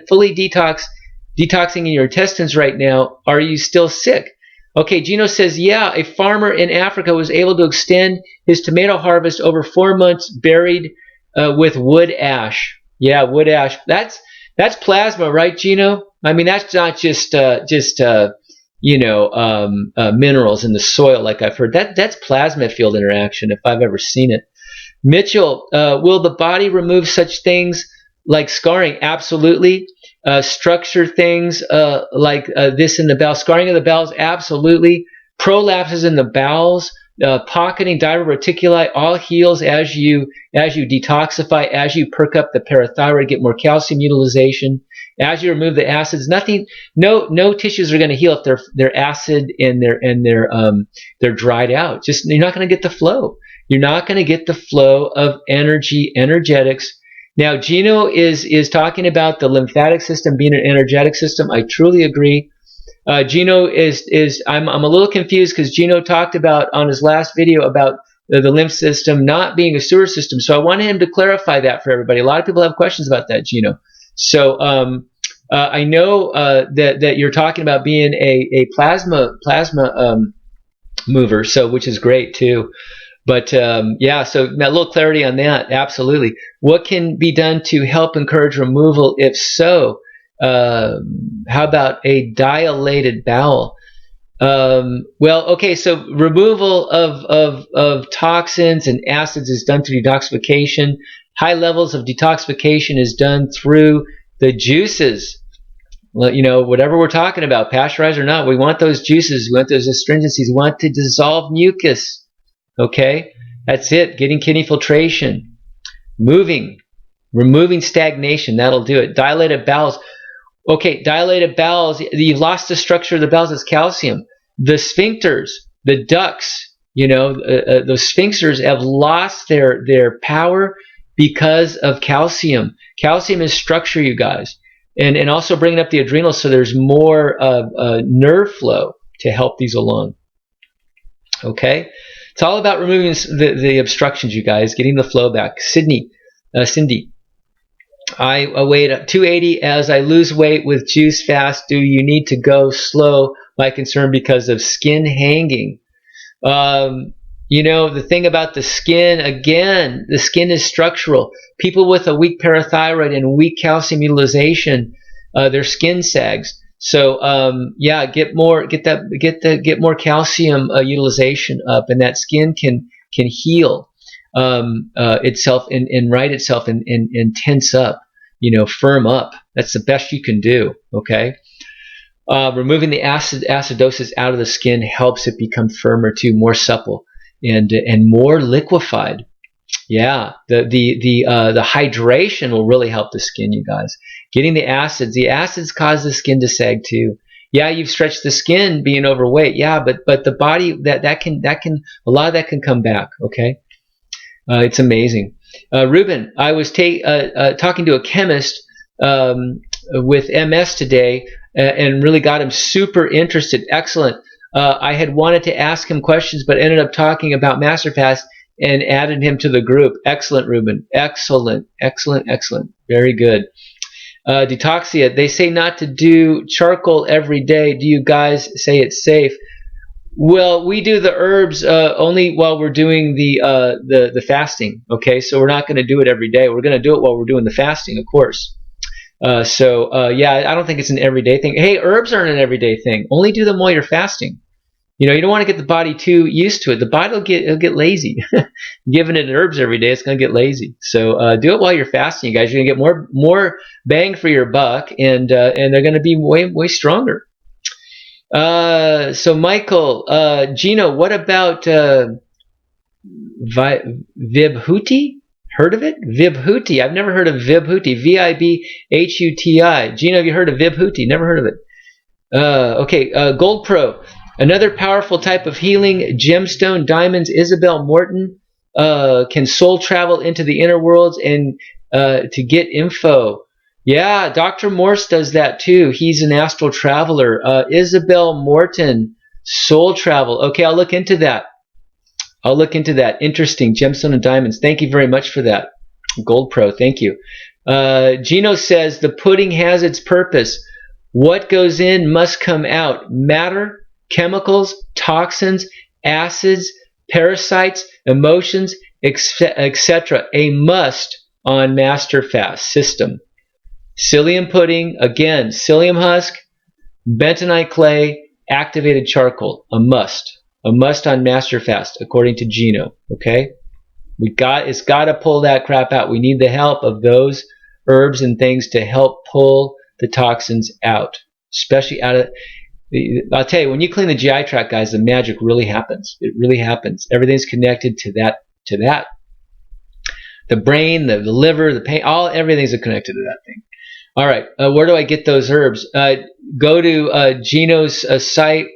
Speaker 1: fully detoxing in your intestines right now. Are you still sick? Okay, Gino says, yeah, a farmer in Africa was able to extend his tomato harvest over 4 months buried with wood ash. Yeah, wood ash. That's plasma, right, Gino? I mean, that's not just minerals in the soil, like I've heard. That's plasma field interaction, if I've ever seen it. Mitchell, will the body remove such things like scarring? Absolutely. Structure things like this in the bowel. Scarring of the bowels? Absolutely. Prolapses in the bowels, pocketing, diverticuli, all heals as you detoxify, as you perk up the parathyroid, get more calcium utilization. As you remove the acids, no tissues are going to heal if they're acid and they're dried out. Just you're not going to get the flow. You're not going to get the flow of energetics. Now, Gino is talking about the lymphatic system being an energetic system. I truly agree. Gino I'm a little confused because Gino talked about on his last video about the lymph system not being a sewer system. So I wanted him to clarify that for everybody. A lot of people have questions about that, Gino. So I know that you're talking about being a plasma mover, so which is great too. But yeah, so a little clarity on that. Absolutely. What can be done to help encourage removal? If so, how about a dilated bowel? Well, okay, so removal of toxins and acids is done through detoxification. High levels of detoxification is done through the juices. You know, whatever we're talking about, pasteurized or not, we want those juices. We want those astringencies. We want to dissolve mucus. Okay, that's it. Getting kidney filtration, removing stagnation. That'll do it. Dilated bowels. Okay, dilated bowels. You've lost the structure of the bowels. It's calcium. The sphincters, the ducts. You know, those sphincters have lost their power because of calcium. Calcium is structure, you guys, and also bringing up the adrenals, so there's more nerve flow to help these along. Okay. It's all about removing the obstructions, you guys, getting the flow back. Cindy, I weighed 280 as I lose weight with juice fast. Do you need to go slow? My concern because of skin hanging. You know, the thing about the skin, again, the skin is structural. People with a weak parathyroid and weak calcium utilization, their skin sags. So yeah, get more calcium utilization up, and that skin can heal itself and right itself and tense up, you know, firm up. That's the best you can do. Okay, removing the acidosis out of the skin helps it become firmer too, more supple and more liquefied. Yeah, the hydration will really help the skin, you guys. Getting the acids cause the skin to sag too. Yeah, you've stretched the skin being overweight. Yeah, but the body that can a lot of that can come back. Okay, it's amazing. Ruben, I was talking to a chemist with MS today, and really got him super interested. Excellent. I had wanted to ask him questions, but ended up talking about MasterFast and added him to the group. Excellent, Ruben. Excellent, excellent, excellent. Very good. Detoxia, they say not to do charcoal every day. Do you guys say it's safe? Well, we do the herbs only while we're doing the fasting. Okay, so we're not going to do it every day. We're going to do it while we're doing the fasting, of course. Yeah, I don't think it's an everyday thing. Hey, herbs aren't an everyday thing. Only do them while you're fasting. You don't want to get the body too used to it. The body will get lazy. Giving it herbs every day, it's going to get lazy. So do it while you're fasting, you guys. You're going to get more bang for your buck, and they're going to be way stronger. So Michael, Gino, what about Vibhuti? Heard of it? Vibhuti. I've never heard of Vibhuti. Vibhuti. Gino, have you heard of Vibhuti? Never heard of it. Okay, Gold Pro. Another powerful type of healing. Gemstone, diamonds. Isabel Morton can soul travel into the inner worlds and to get info. Yeah, Dr. Morse does that too. He's an astral traveler. Isabel Morton, soul travel. Okay, I'll look into that. Interesting. Gemstone and diamonds. Thank you very much for that. Gold Pro, thank you. Gino says the pudding has its purpose. What goes in must come out. Matter, chemicals, toxins, acids, parasites, emotions, etc. A must on Master Fast system. Psyllium pudding, again, psyllium husk, bentonite clay, activated charcoal. A must. A must on Master Fast, according to Gino. Okay? It's got to pull that crap out. We need the help of those herbs and things to help pull the toxins out. Especially out of... I'll tell you, when you clean the GI tract, guys, the magic really happens. It really happens. Everything's connected to that. The brain, the liver, the pain, everything's connected to that thing. All right, where do I get those herbs? Go to Gino's site,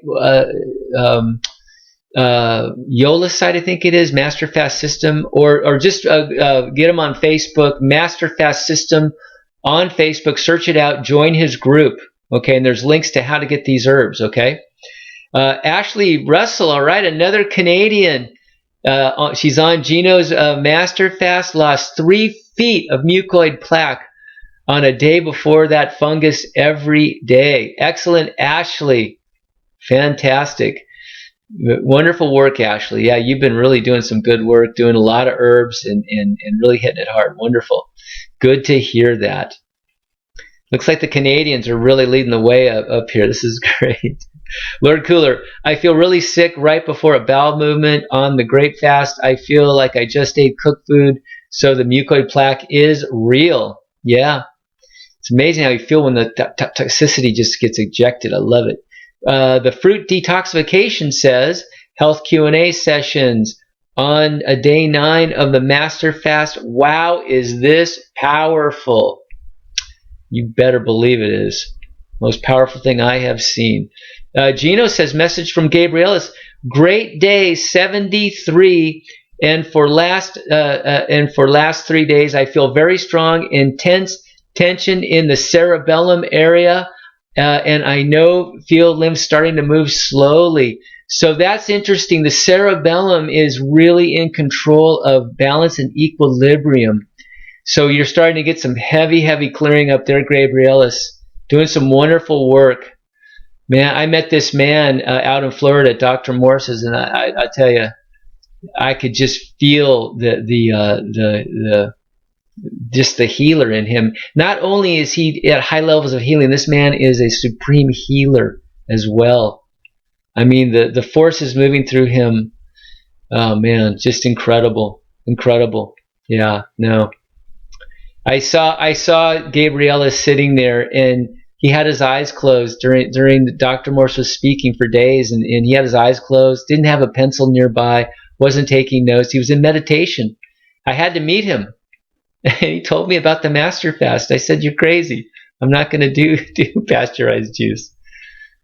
Speaker 1: Yola's site, I think it is, Master Fast System, or just get him on Facebook, Master Fast System on Facebook. Search it out, join his group, okay? And there's links to how to get these herbs, okay? Ashley Russell, all right, another Canadian. She's on Gino's Master Fast, lost 3 feet of mucoid plaque on a day before that fungus every day. Excellent, Ashley. Fantastic. Wonderful work, Ashley. Yeah, you've been really doing some good work, doing a lot of herbs and really hitting it hard. Wonderful. Good to hear that. Looks like the Canadians are really leading the way up here. This is great. Lord Cooler, I feel really sick right before a bowel movement on the Great Fast. I feel like I just ate cooked food, so the mucoid plaque is real. Yeah. It's amazing how you feel when the toxicity just gets ejected. I love it. The Fruit Detoxification says, health Q&A sessions on day 9 of the Master Fast. Wow, is this powerful? You better believe it is. Most powerful thing I have seen. Gino says, message from Gabrielis. Great day, 73. And for last 3 days, I feel very strong, intense tension in the cerebellum area, and I feel limbs starting to move slowly. So that's interesting. The cerebellum is really in control of balance and equilibrium. So you're starting to get some heavy clearing up there, Gabrielis. Doing some wonderful work. Man, I met this man out in Florida at Dr. Morse's, and I tell you, I could just feel just the healer in him. Not only is he at high levels of healing, this man is a supreme healer as well. I mean, the forces moving through him, oh man, just incredible. Yeah, no. I saw Gabriella sitting there, and he had his eyes closed during Dr. Morse was speaking for days, and he had his eyes closed, didn't have a pencil nearby, wasn't taking notes. He was in meditation. I had to meet him. And he told me about the Master Fast. I said, you're crazy. I'm not going to do pasteurized juice.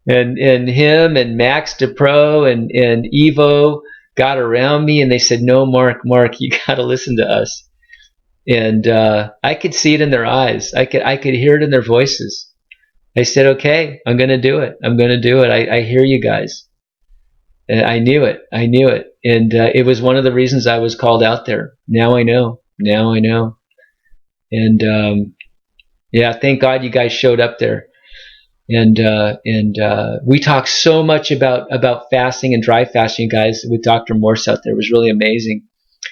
Speaker 1: And him and Max DePro and Evo got around me, and they said, no, Mark, you got to listen to us. And I could see it in their eyes. I could hear it in their voices. I said, okay, I'm going to do it. I'm going to do it. I hear you guys. And I knew it. I knew it. And it was one of the reasons I was called out there. Now I know. Now I know. And yeah, thank God you guys showed up there. And we talked so much about fasting and dry fasting, guys, with Dr. Morse out there. It was really amazing.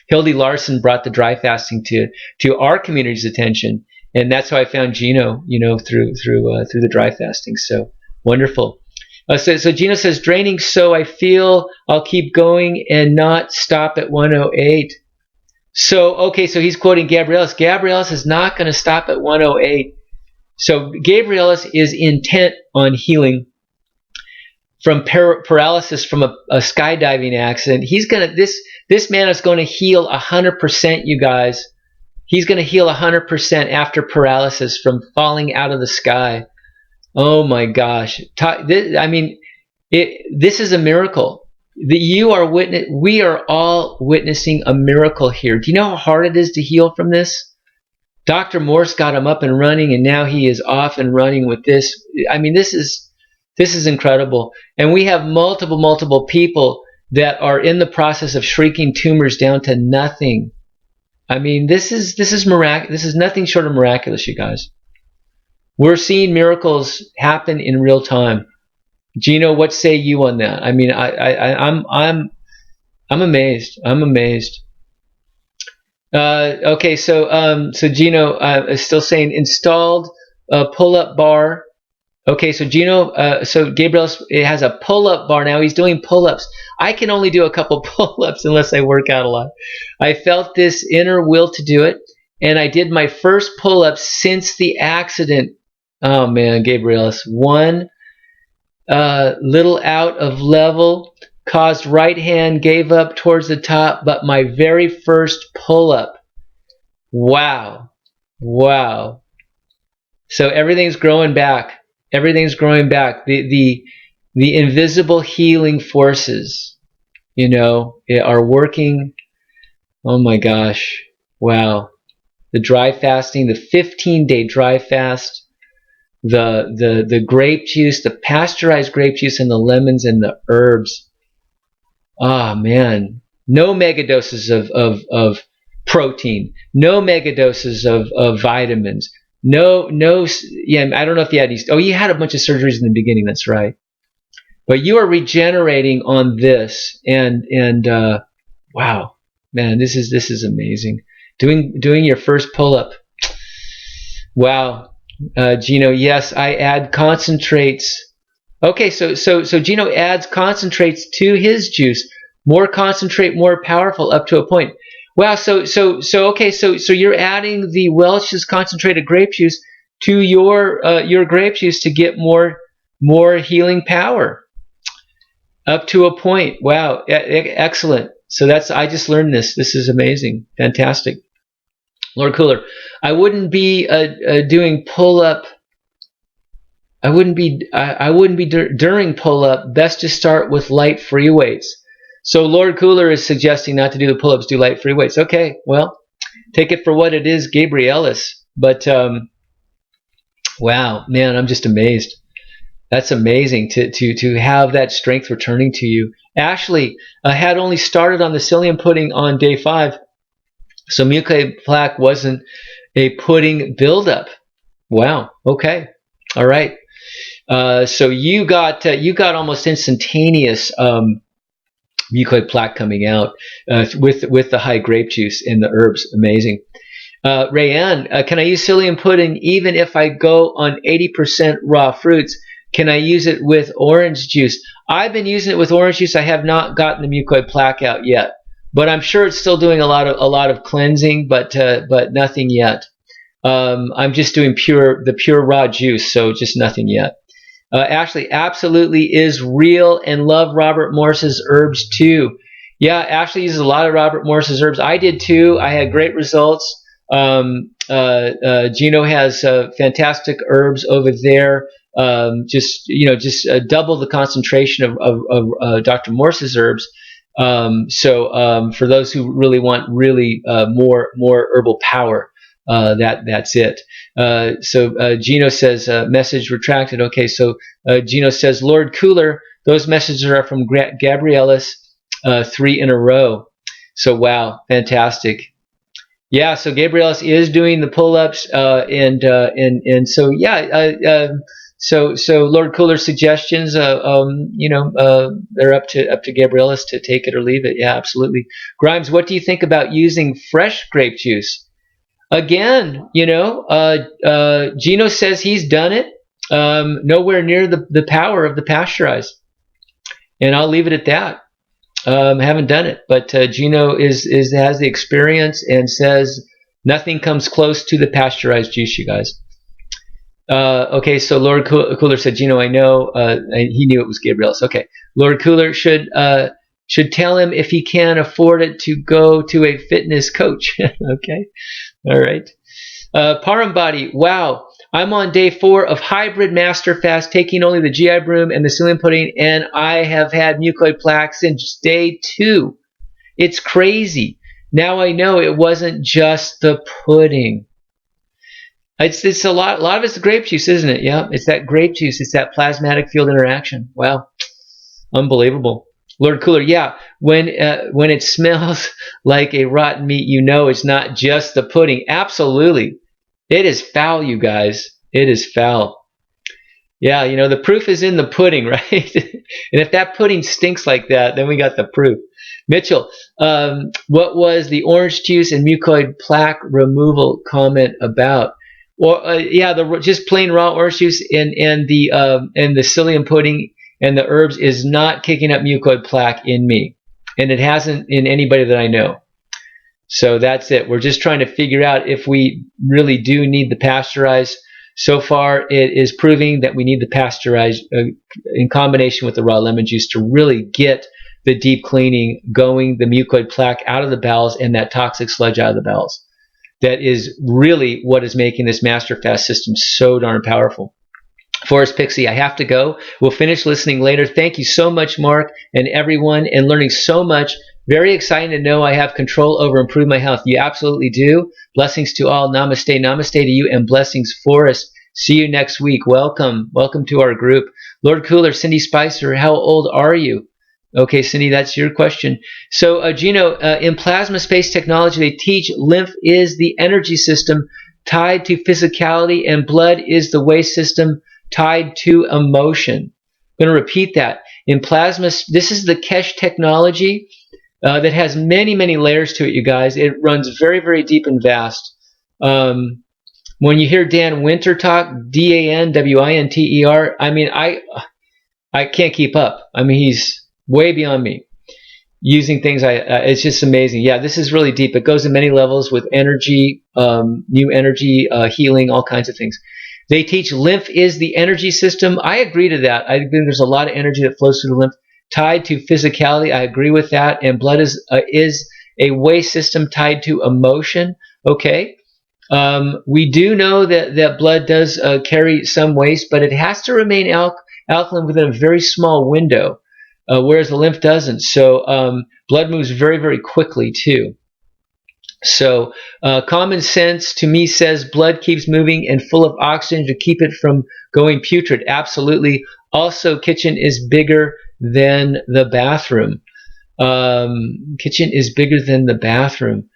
Speaker 1: Hildy Larson brought the dry fasting to our community's attention, and that's how I found Gino, through the dry fasting. So wonderful. So Gino says, draining, so I feel I'll keep going and not stop at 108. So, okay, so he's quoting Gabrielis. Gabrielis is not going to stop at 108. So Gabrielis is intent on healing from paralysis from a skydiving accident. He's going to, this man is going to heal 100%, you guys. He's going to heal 100% after paralysis from falling out of the sky. Oh my gosh. This is a miracle. We are all witnessing a miracle here. Do you know how hard it is to heal from this? Dr. Morse got him up and running, and now he is off and running with this. I mean, this is incredible. And we have multiple people that are in the process of shrinking tumors down to nothing. I mean, this is miraculous. This is nothing short of miraculous, you guys. We're seeing miracles happen in real time. Gino, what say you on that? I mean, I'm amazed. I'm amazed. Okay, so Gino is still saying installed pull-up bar. Okay, so Gino, so Gabriel has a pull-up bar now. He's doing pull-ups. I can only do a couple pull-ups unless I work out a lot. I felt this inner will to do it, and I did my first pull-up since the accident. Oh man, Gabrielis, one little out of level, caused right hand, gave up towards the top, but my very first pull-up. Wow. Wow. So everything's growing back. Everything's growing back. The invisible healing forces, are working. Oh my gosh. Wow. The dry fasting, the 15-day dry fast, the grape juice, the pasteurized grape juice, and the lemons and the herbs. Ah, man. No megadoses of protein. No megadoses of vitamins. No, yeah, I don't know if you had these. Oh, you had a bunch of surgeries in the beginning. That's right. But you are regenerating on this, and wow, man, this is amazing. Doing your first pull-up. Wow, Gino. Yes, I add concentrates. Okay, so Gino adds concentrates to his juice. More concentrate, more powerful, up to a point. Wow, so you're adding the Welch's concentrated grape juice to your grape juice to get more healing power. Up to a point. Wow, excellent. So I just learned this. This is amazing, fantastic. Lord Cooler, I wouldn't be doing pull up. I wouldn't be during pull up. Best to start with light free weights. So Lord Cooler is suggesting not to do the pull-ups, do light free weights. Okay, well, take it for what it is, Gabrielis. But wow, man, I'm just amazed. That's amazing to have that strength returning to you. Ashley had only started on the psyllium pudding on day 5, so mucoid plaque wasn't a pudding buildup. Wow. Okay. All right. So you got almost instantaneous mucoid plaque coming out with the high grape juice and the herbs. Amazing. Rayanne, can I use psyllium pudding even if I go on 80% raw fruits? Can I use it with orange juice? I've been using it with orange juice. I have not gotten the mucoid plaque out yet, but I'm sure it's still doing a lot of cleansing, but nothing yet. I'm just doing the pure raw juice, so just nothing yet. Ashley absolutely is real and love Robert Morse's herbs too. Yeah, Ashley uses a lot of Robert Morse's herbs. I did too. I had great results. Gino has fantastic herbs over there. Just double the concentration of Dr. Morse's herbs. For those who really want more herbal power, that's it. Gino says message retracted. Okay, so Gino says, Lord Cooler, those messages are from Gabrielis, 3 in a row. So wow, fantastic. Yeah, so Gabrielis is doing the pull-ups, so Lord Cooler's suggestions, they're up to Gabrielis to take it or leave it. Yeah, absolutely. Grimes, what do you think about using fresh grape juice? Again, Gino says he's done it. Nowhere near the power of the pasteurized, and I'll leave it at that. I haven't done it, but Gino has the experience and says nothing comes close to the pasteurized juice, you guys. Okay, so Lord Cooler said, Gino, I know. He knew it was Gabrielis. Okay, Lord Cooler should tell him if he can afford it to go to a fitness coach. Okay, all right. Parambody, wow. I'm on day 4 of hybrid master fast, taking only the GI broom and the psyllium pudding, and I have had mucoid plaque since day 2. It's crazy. Now I know it wasn't just the pudding. It's a lot of it's the grape juice, isn't it? Yeah, it's that grape juice. It's that plasmatic field interaction. Wow, unbelievable. Lord Cooler, yeah, when it smells like a rotten meat, it's not just the pudding. Absolutely. It is foul, you guys. It is foul. Yeah, the proof is in the pudding, right? And if that pudding stinks like that, then we got the proof. Mitchell, what was the orange juice and mucoid plaque removal comment about? Well, just plain raw orange juice and the psyllium pudding and the herbs is not kicking up mucoid plaque in me, and it hasn't in anybody that I know. So that's it. We're just trying to figure out if we really do need the pasteurized. So far, it is proving that we need the pasteurized in combination with the raw lemon juice to really get the deep cleaning going, the mucoid plaque out of the bowels, and that toxic sludge out of the bowels. That is really what is making this master fast system so darn powerful. Forrest Pixie, I have to go. We'll finish listening later. Thank you so much, Mark, and everyone, and learning so much. Very exciting to know I have control over improving my health. You absolutely do. Blessings to all. Namaste. Namaste to you, and blessings, Forrest. See you next week. Welcome. Welcome to our group. Lord Cooler, Cindy Spicer, how old are you? Okay, Cindy, that's your question. So, Gino, in plasma space technology, they teach lymph is the energy system tied to physicality, and blood is the waste system tied to emotion. I'm going to repeat that. In plasma, this is the Kesh technology that has many, many layers to it, you guys. It runs very, very deep and vast. When you hear Dan Winter talk, DANWINTER, I mean, I can't keep up. I mean, he's way beyond me. Using things, it's just amazing. Yeah, this is really deep. It goes in many levels with energy, new energy, healing, all kinds of things. They teach lymph is the energy system. I agree to that. I think there's a lot of energy that flows through the lymph tied to physicality. I agree with that. And blood is a waste system tied to emotion. Okay. We do know that blood does carry some waste, but it has to remain alkaline within a very small window, whereas the lymph doesn't. So blood moves very, very quickly too. So common sense to me says blood keeps moving and full of oxygen to keep it from going putrid. Absolutely. Also, kitchen is bigger than the bathroom. Kitchen is bigger than the bathroom.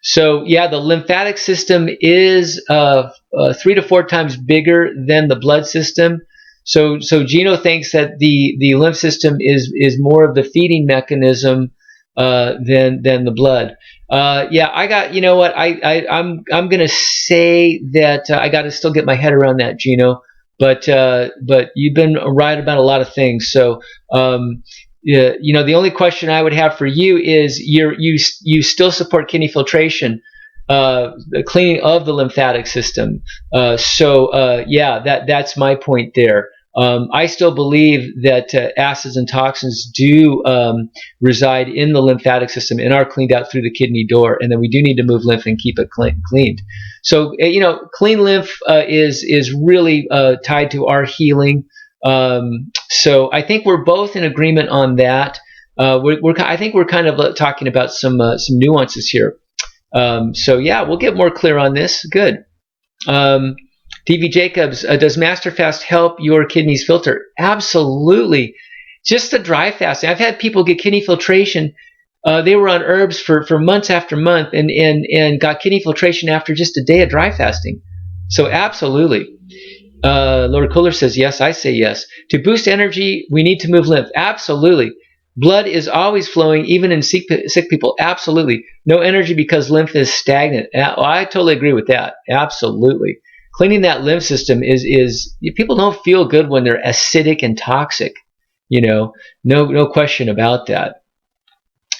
Speaker 1: So yeah, the lymphatic system is 3 to 4 times bigger than the blood system. So Gino thinks that the lymph system is more of the feeding mechanism than the blood. Yeah, I got, you know what, I'm gonna say that I got to still get my head around that, Gino. But you've been right about a lot of things. So yeah, the only question I would have for you is you still support kidney filtration, the cleaning of the lymphatic system. Yeah, that's my point there. I still believe that acids and toxins do reside in the lymphatic system and are cleaned out through the kidney door, and then we do need to move lymph and keep it cleaned. So clean lymph is really tied to our healing. So I think we're both in agreement on that. I think we're kind of talking about some nuances here. So yeah, we'll get more clear on this. Good. DV Jacobs, does Master Fast help your kidneys filter? Absolutely. Just the dry fasting. I've had people get kidney filtration. They were on herbs for months after month and got kidney filtration after just a day of dry fasting. So absolutely. Lord Kohler says yes. I say yes. To boost energy, we need to move lymph. Absolutely. Blood is always flowing, even in sick people. Absolutely. No energy because lymph is stagnant. I totally agree with that. Absolutely. Cleaning that lymph system is people don't feel good when they're acidic and toxic. No question about that.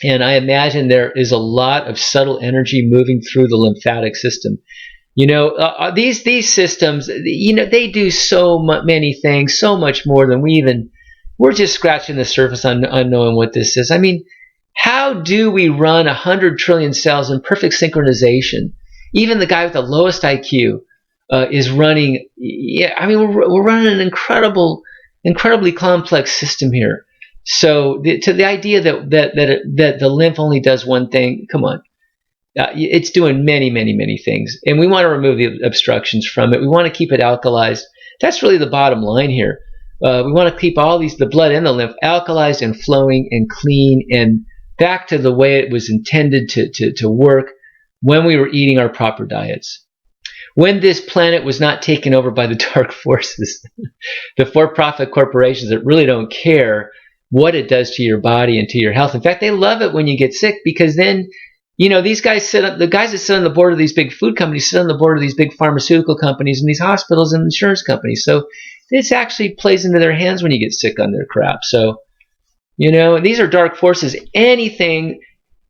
Speaker 1: And I imagine there is a lot of subtle energy moving through the lymphatic system. These systems, they do so many things, so much more than we're just scratching the surface on knowing what this is. I mean, how do we run 100 trillion cells in perfect synchronization? Even the guy with the lowest IQ is running. Yeah, I mean, we're running an incredibly complex system here. So to the idea that the lymph only does one thing, come on. It's doing many, many, many things. And we want to remove the obstructions from it. We want to keep it alkalized. That's really the bottom line here. We want to keep the blood and the lymph alkalized and flowing and clean and back to the way it was intended to work when we were eating our proper diets. When this planet was not taken over by the dark forces, the for-profit corporations that really don't care what it does to your body and to your health. In fact, they love it when you get sick because then, these guys the guys that sit on the board of these big food companies sit on the board of these big pharmaceutical companies and these hospitals and insurance companies. So this actually plays into their hands when you get sick on their crap. So, these are dark forces.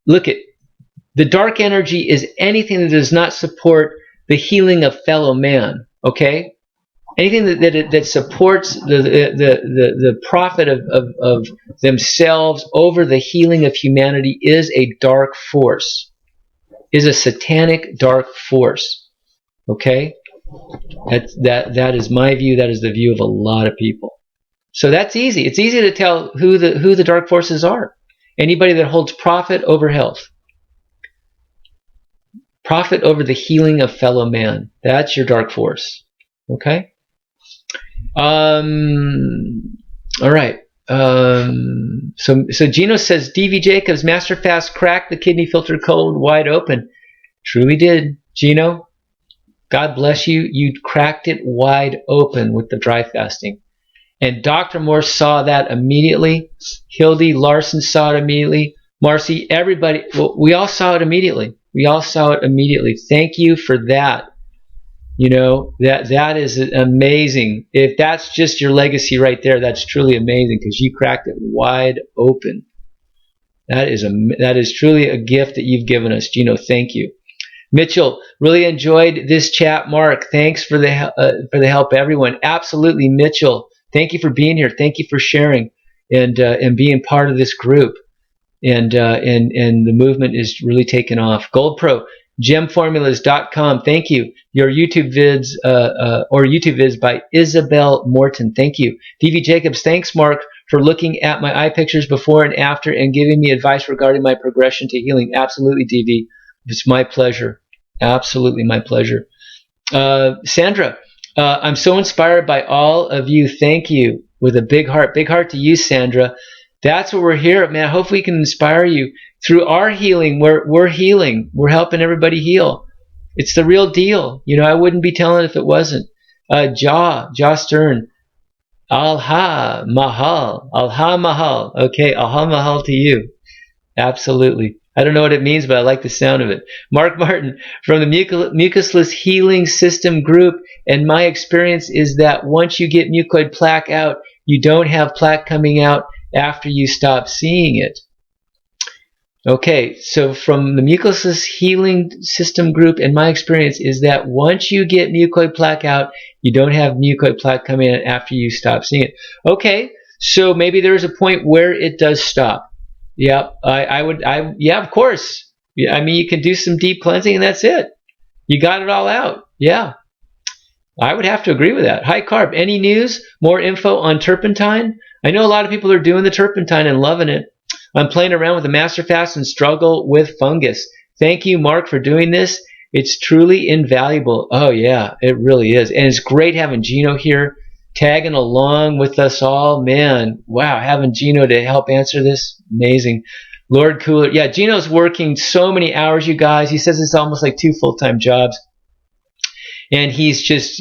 Speaker 1: Look at the dark energy is anything that does not support the healing of fellow man. Okay? Anything that supports the profit of themselves over the healing of humanity is a dark force, is a satanic dark force. Okay? That is my view. That is the view of a lot of people. So that's easy. It's easy to tell who the dark forces are. Anybody that holds profit over health. Profit over the healing of fellow man. That's your dark force. Okay? All right. So Gino says, DV Jacobs, Master Fast cracked the kidney filter cold wide open. Truly did, Gino. God bless you. You cracked it wide open with the dry fasting. And Dr. Morse saw that immediately. Hildy Larson saw it immediately. Marcy, everybody, we all saw it immediately. We all saw it immediately. Thank you for that. That is amazing. If that's just your legacy right there, that's truly amazing because you cracked it wide open. That is truly a gift that you've given us, Gino. Thank you. Mitchell, really enjoyed this chat. Mark, thanks for the help, everyone. Absolutely, Mitchell. Thank you for being here. Thank you for sharing and being part of this group. And the movement is really taking off. Gold Pro, gemformulas.com. Thank you. Your YouTube vids or YouTube vids by Isabel Morton. Thank you. DV Jacobs, thanks, Mark, for looking at my eye pictures before and after and giving me advice regarding my progression to healing. Absolutely, DV. It's my pleasure. Absolutely my pleasure. Sandra, I'm so inspired by all of you. Thank you. With a big heart. Big heart to you, Sandra. That's what we're here, man. I hope we can inspire you. Through our healing, we're healing. We're helping everybody heal. It's the real deal. I wouldn't be telling it if it wasn't. Jah Stern. Alha Mahal. Alha Mahal. Okay, Alha Mahal to you. Absolutely. I don't know what it means, but I like the sound of it. Mark Martin, from the Mucusless Healing System group, and my experience is that once you get mucoid plaque out, you don't have plaque coming out after you stop seeing it. Okay, so from the Mucusless Healing System group, and my experience is that once you get mucoid plaque out, you don't have mucoid plaque coming out after you stop seeing it. Okay, so maybe there is a point where it does stop. Yeah, yeah, of course. Yeah, I mean, you can do some deep cleansing and that's it. You got it all out. Yeah, I would have to agree with that. High carb, any news? More info on turpentine? I know a lot of people are doing the turpentine and loving it. I'm playing around with the master fast and struggle with fungus. Thank you, Mark, for doing this. It's truly invaluable. Oh, yeah, it really is. And it's great having Gino here, tagging along with us all. Man, wow, having Gino to help answer this, amazing. Lord Cooler. Yeah, Gino's working so many hours, you guys. He says it's almost like 2 full-time jobs. And he's just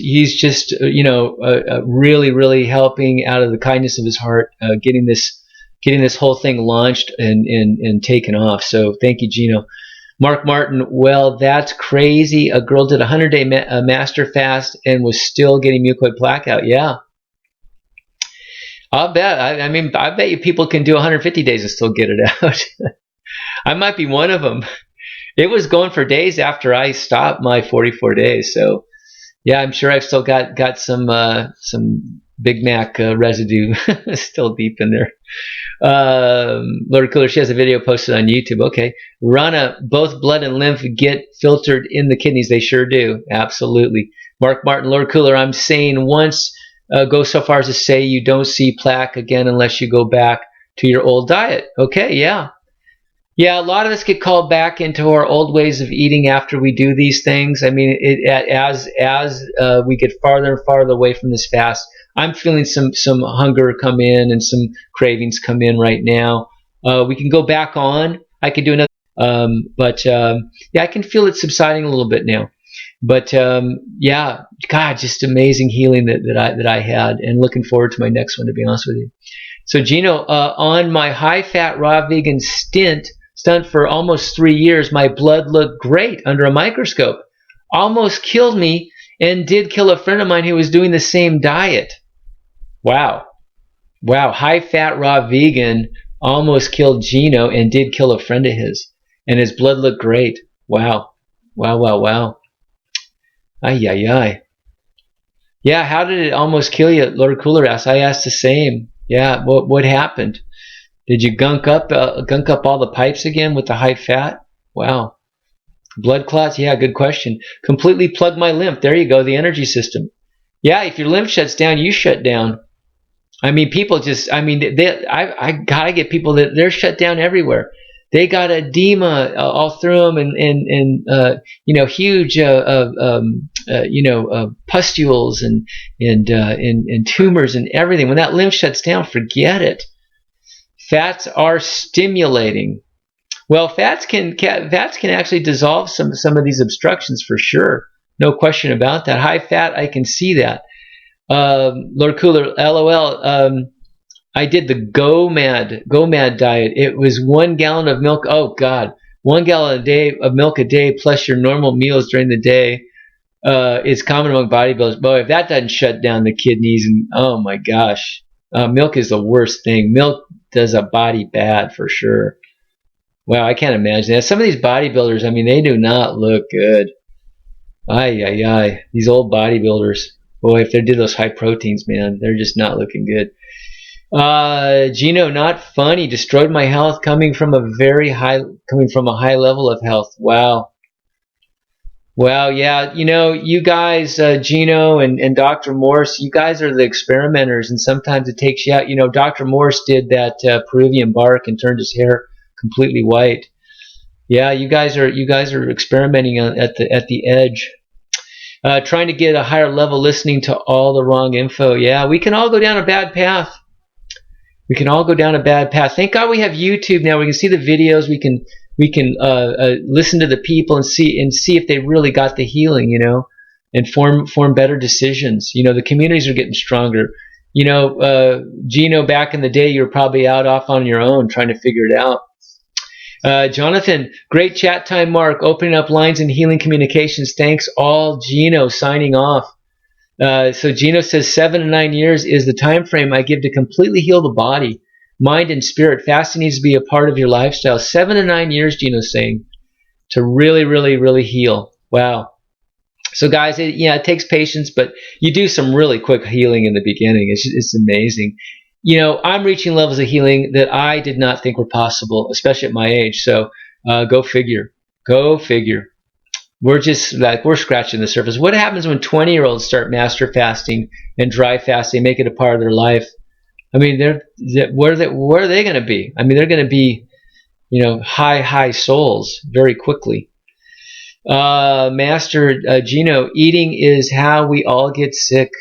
Speaker 1: really, really helping out of the kindness of his heart, getting this whole thing launched and taken off. So thank you, Gino. Mark Martin, well, that's crazy. A girl did a 100-day master fast and was still getting mucoid plaque out. Yeah. I'll bet. I mean, I bet you people can do 150 days and still get it out. I might be one of them. It was going for days after I stopped my 44 days. So, yeah, I'm sure I've still got some Big Mac residue still deep in there. Lord Cooler, she has a video posted on YouTube. Okay. Rana, both blood and lymph get filtered in the kidneys. They sure do. Absolutely. Mark Martin, Lord Cooler, I'm saying once, go so far as to say you don't see plaque again unless you go back to your old diet. Okay, yeah. Yeah, a lot of us get called back into our old ways of eating after we do these things. I mean, as we get farther and farther away from this fast, I'm feeling some hunger come in and some cravings come in right now. We can go back on. I could do another, yeah, I can feel it subsiding a little bit now. But yeah, God, just amazing healing that I had, and looking forward to my next one, to be honest with you. So Gino, on my high-fat raw vegan stunt for almost 3 years, my blood looked great under a microscope. Almost killed me, and did kill a friend of mine who was doing the same diet. Wow. High-fat raw vegan almost killed Gino and did kill a friend of his, and his blood looked great. Wow. Ay. Yeah, how did it almost kill you? Lord Cooler asked. I asked the same. Yeah, what happened? Did you gunk up all the pipes again with the high fat? Wow. Blood clots? Yeah, good question. Completely plug my lymph. There you go, the energy system. Yeah, if your lymph shuts down, you shut down. I mean, people just, I mean, I gotta get people that they're shut down everywhere. They got edema all through them, and huge pustules and tumors and everything. When that lymph shuts down, forget it. Fats are stimulating. Well, fats can actually dissolve some of these obstructions for sure. No question about that. High fat, I can see that. Lord Cooler, LOL. I did the GoMad diet. It was 1 gallon of milk. Oh God, 1 gallon of milk a day plus your normal meals during the day is common among bodybuilders. Boy, if that doesn't shut down the kidneys, and oh my gosh, milk is the worst thing. Milk does a body bad for sure. Wow, I can't imagine that. Some of these bodybuilders, I mean, they do not look good. Ay. These old bodybuilders. Boy, if they did those high proteins, man, they're just not looking good. Gino, not funny. Destroyed my health coming from a high level of health. Wow. Yeah. You guys, Gino and Dr. Morse, you guys are the experimenters, and sometimes it takes you out. Dr. Morse did that Peruvian bark and turned his hair completely white. Yeah, you guys are experimenting at the edge. Trying to get a higher level, listening to all the wrong info. Yeah, we can all go down a bad path. Thank God we have YouTube now. We can see the videos. We can listen to the people and see if they really got the healing, and form better decisions. The communities are getting stronger. Gino, back in the day, you were probably off on your own trying to figure it out. Jonathan, great chat time, Mark. Opening up lines and healing communications. Thanks all. Gino signing off. So Gino says 7 to 9 years is the time frame I give to completely heal the body, mind, and spirit. Fasting needs to be a part of your lifestyle. 7 to 9 years, Gino's saying, to really, really, really heal. Wow. So guys, it takes patience, but you do some really quick healing in the beginning. It's amazing. I'm reaching levels of healing that I did not think were possible, especially at my age. So go figure. We're scratching the surface. What happens when 20-year-olds start master fasting and dry fasting, make it a part of their life? I mean, where are they going to be? I mean, they're going to be, high souls very quickly. Master Gino, eating is how we all get sick.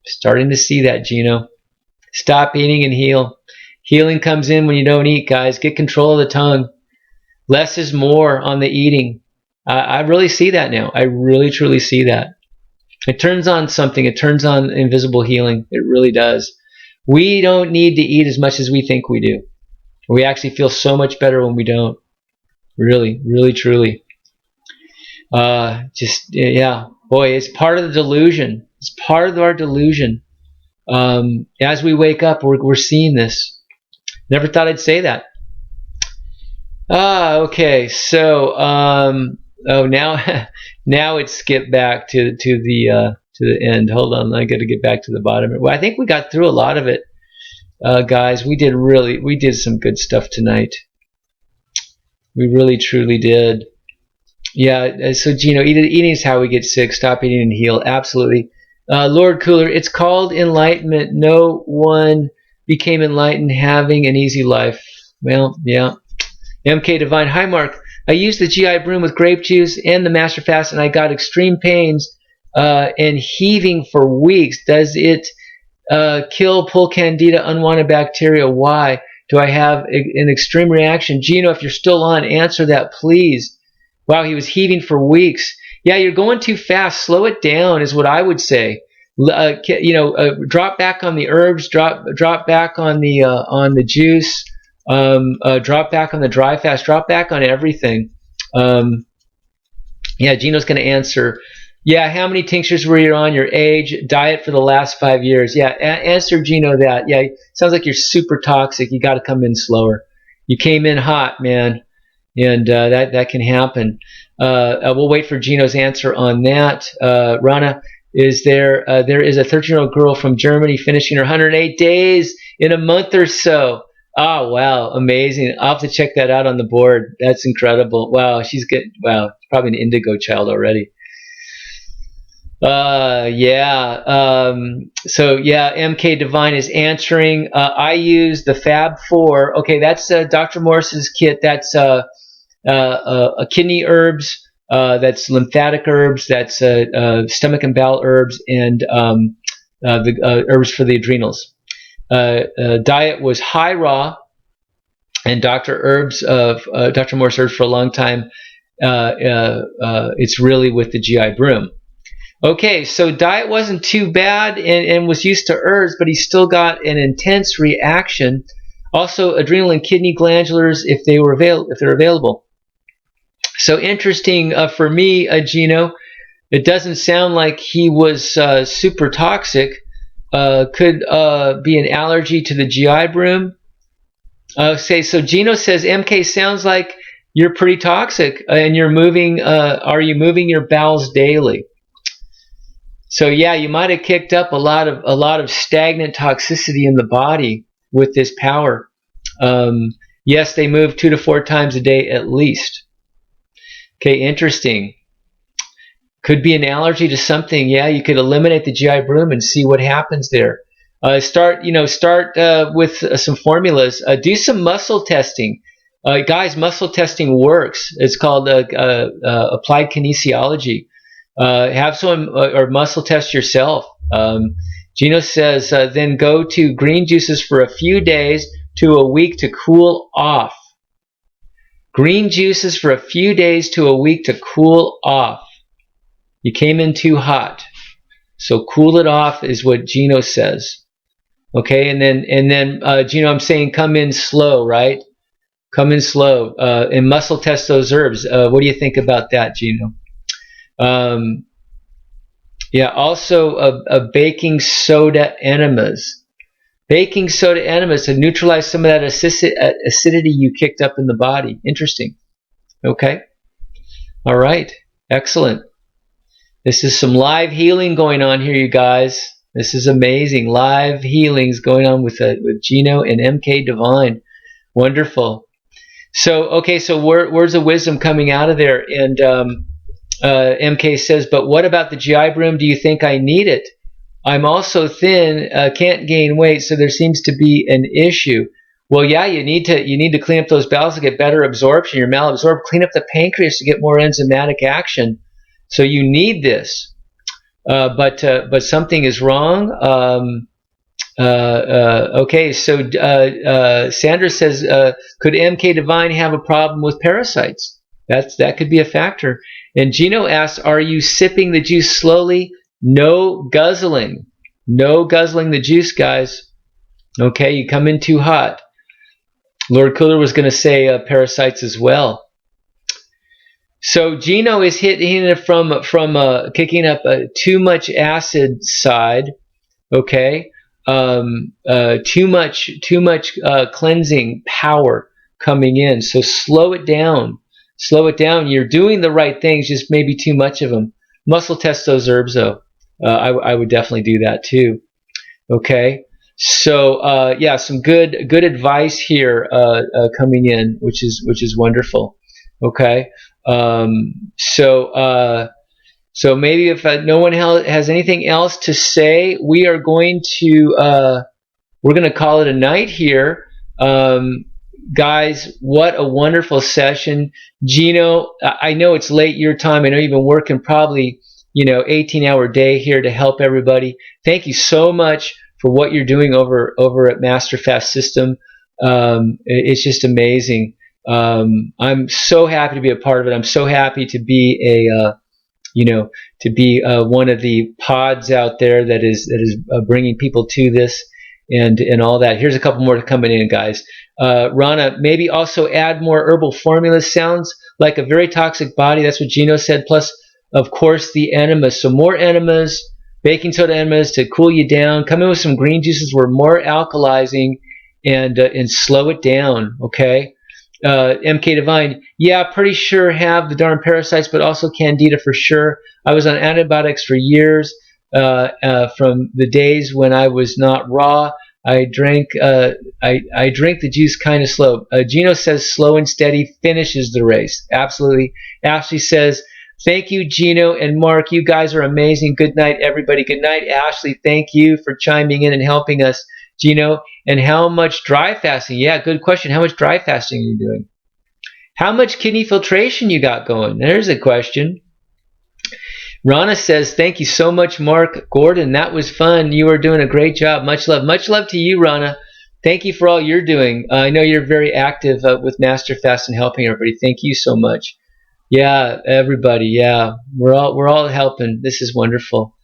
Speaker 1: Starting to see that, Gino. Stop eating and heal. Healing comes in when you don't eat, guys. Get control of the tongue. Less is more on the eating. I really see that now. I really, truly see that. It turns on something. It turns on invisible healing. It really does. We don't need to eat as much as we think we do. We actually feel so much better when we don't. Really, really, truly. Yeah. Boy, it's part of the delusion. It's part of our delusion. As we wake up, we're seeing this. Never thought I'd say that. Okay. So, now it's skipped back to the end. Hold on, I got to get back to the bottom. Well, I think we got through a lot of it, guys. We did some good stuff tonight. We really, truly did. Yeah. So, Gino, eating is how we get sick. Stop eating and heal. Absolutely. Lord Cooler, it's called enlightenment. No one became enlightened having an easy life. Well, yeah. MK Divine. Hi, Mark. I used the GI broom with grape juice and the Master Fast, and I got extreme pains and heaving for weeks. Does it pull candida, unwanted bacteria? Why do I have an extreme reaction? Gino, if you're still on, answer that, please. Wow, he was heaving for weeks. Yeah, you're going too fast. Slow it down is what I would say. Drop back on the herbs. Drop back on the juice. Drop back on the dry fast. Drop back on everything. Yeah, Gino's going to answer. Yeah, how many tinctures were you on? Your age, diet for the last 5 years. Yeah, answer Gino that. Yeah, sounds like you're super toxic. You got to come in slower. You came in hot, man, and that can happen. We'll wait for Gino's answer on that. Rana, there is a 13-year-old girl from Germany finishing her 108 days in a month or so. Oh, wow. Amazing. I'll have to check that out on the board. That's incredible. Wow. Probably an indigo child already. Yeah. So yeah, MK Divine is answering. I use the Fab 4. Okay. That's Dr. Morse's kit. That's kidney herbs. That's lymphatic herbs. That's stomach and bowel herbs, and the herbs for the adrenals. Diet was high raw, and Dr. Morse herbs for a long time. It's really with the GI broom. Okay, so diet wasn't too bad and was used to herbs, but he still got an intense reaction. Also, adrenal and kidney glandulars if they're available. So interesting for me, Gino. It doesn't sound like he was super toxic. Could be an allergy to the GI broom. So Gino says, MK, sounds like you're pretty toxic, and you're moving. Are you moving your bowels daily? So yeah, you might have kicked up a lot of stagnant toxicity in the body with this power. Yes, they move 2 to 4 times a day at least. Okay, interesting. Could be an allergy to something. Yeah, you could eliminate the GI broom and see what happens there. Start with some formulas. Do some muscle testing. Guys, muscle testing works. It's called applied kinesiology. Have someone or muscle test yourself. Gino says, then go to green juices for a few days to a week to cool off. Green juices for a few days to a week to cool off. You came in too hot, so cool it off is what Gino says. Okay, and then Gino, I'm saying come in slow, right? Come in slow and muscle test those herbs. What do you think about that, Gino? Yeah, also a baking soda enemas. Baking soda enemas to neutralize some of that acidity you kicked up in the body. Interesting. Okay. All right. Excellent. This is some live healing going on here, you guys. This is amazing. Live healings going on with Gino and MK Divine. Wonderful. So, okay, so words of wisdom coming out of there. And MK says, but what about the GI broom? Do you think I need it? I'm also thin, can't gain weight, so there seems to be an issue. Well, yeah, you need to clean up those bowels to get better absorption. You're malabsorbed. Clean up the pancreas to get more enzymatic action. So you need this, but something is wrong. Okay, so Sandra says, could MK Divine have a problem with parasites? That could be a factor. And Gino asks, are you sipping the juice slowly? No guzzling. No guzzling the juice, guys. Okay, you come in too hot. Lord Cooler was going to say parasites as well. So Gino is hitting it from kicking up too much acid side. Okay, too much cleansing power coming in. So slow it down. Slow it down. You're doing the right things, just maybe too much of them. Muscle test those herbs though. I would definitely do that too. Okay. So yeah, some good advice here coming in, which is wonderful. Okay, so maybe if no one has anything else to say, we are going to call it a night here, guys. What a wonderful session, Gino. I know it's late your time. I know you've been working probably 18-hour day here to help everybody. Thank you so much for what you're doing over at Master Fast System. It's just amazing. I'm so happy to be a part of it. I'm so happy to be one of the pods out there that is bringing people to this and all that. Here's a couple more coming in, guys. Rana, maybe also add more herbal formulas. Sounds like a very toxic body. That's what Gino said. Plus, of course, the enemas. So more enemas. Baking soda enemas to cool you down. Come in with some green juices. We're more alkalizing and slow it down. Okay. MK Divine. Yeah, pretty sure have the darn parasites, but also candida for sure. I was on antibiotics for years. From the days when I was not raw. I drink the juice kind of slow. Gino says slow and steady finishes the race. Absolutely. Ashley says, thank you, Gino and Mark. You guys are amazing. Good night, everybody. Good night, Ashley. Thank you for chiming in and helping us, Gino. And how much dry fasting? Yeah, good question. How much dry fasting are you doing? How much kidney filtration you got going? There's a question. Rana says, thank you so much, Mark Gordon. That was fun. You are doing a great job. Much love. Much love to you, Rana. Thank you for all you're doing. I know you're very active with Master Fast and helping everybody. Thank you so much. Yeah, everybody. Yeah, we're all helping. This is wonderful.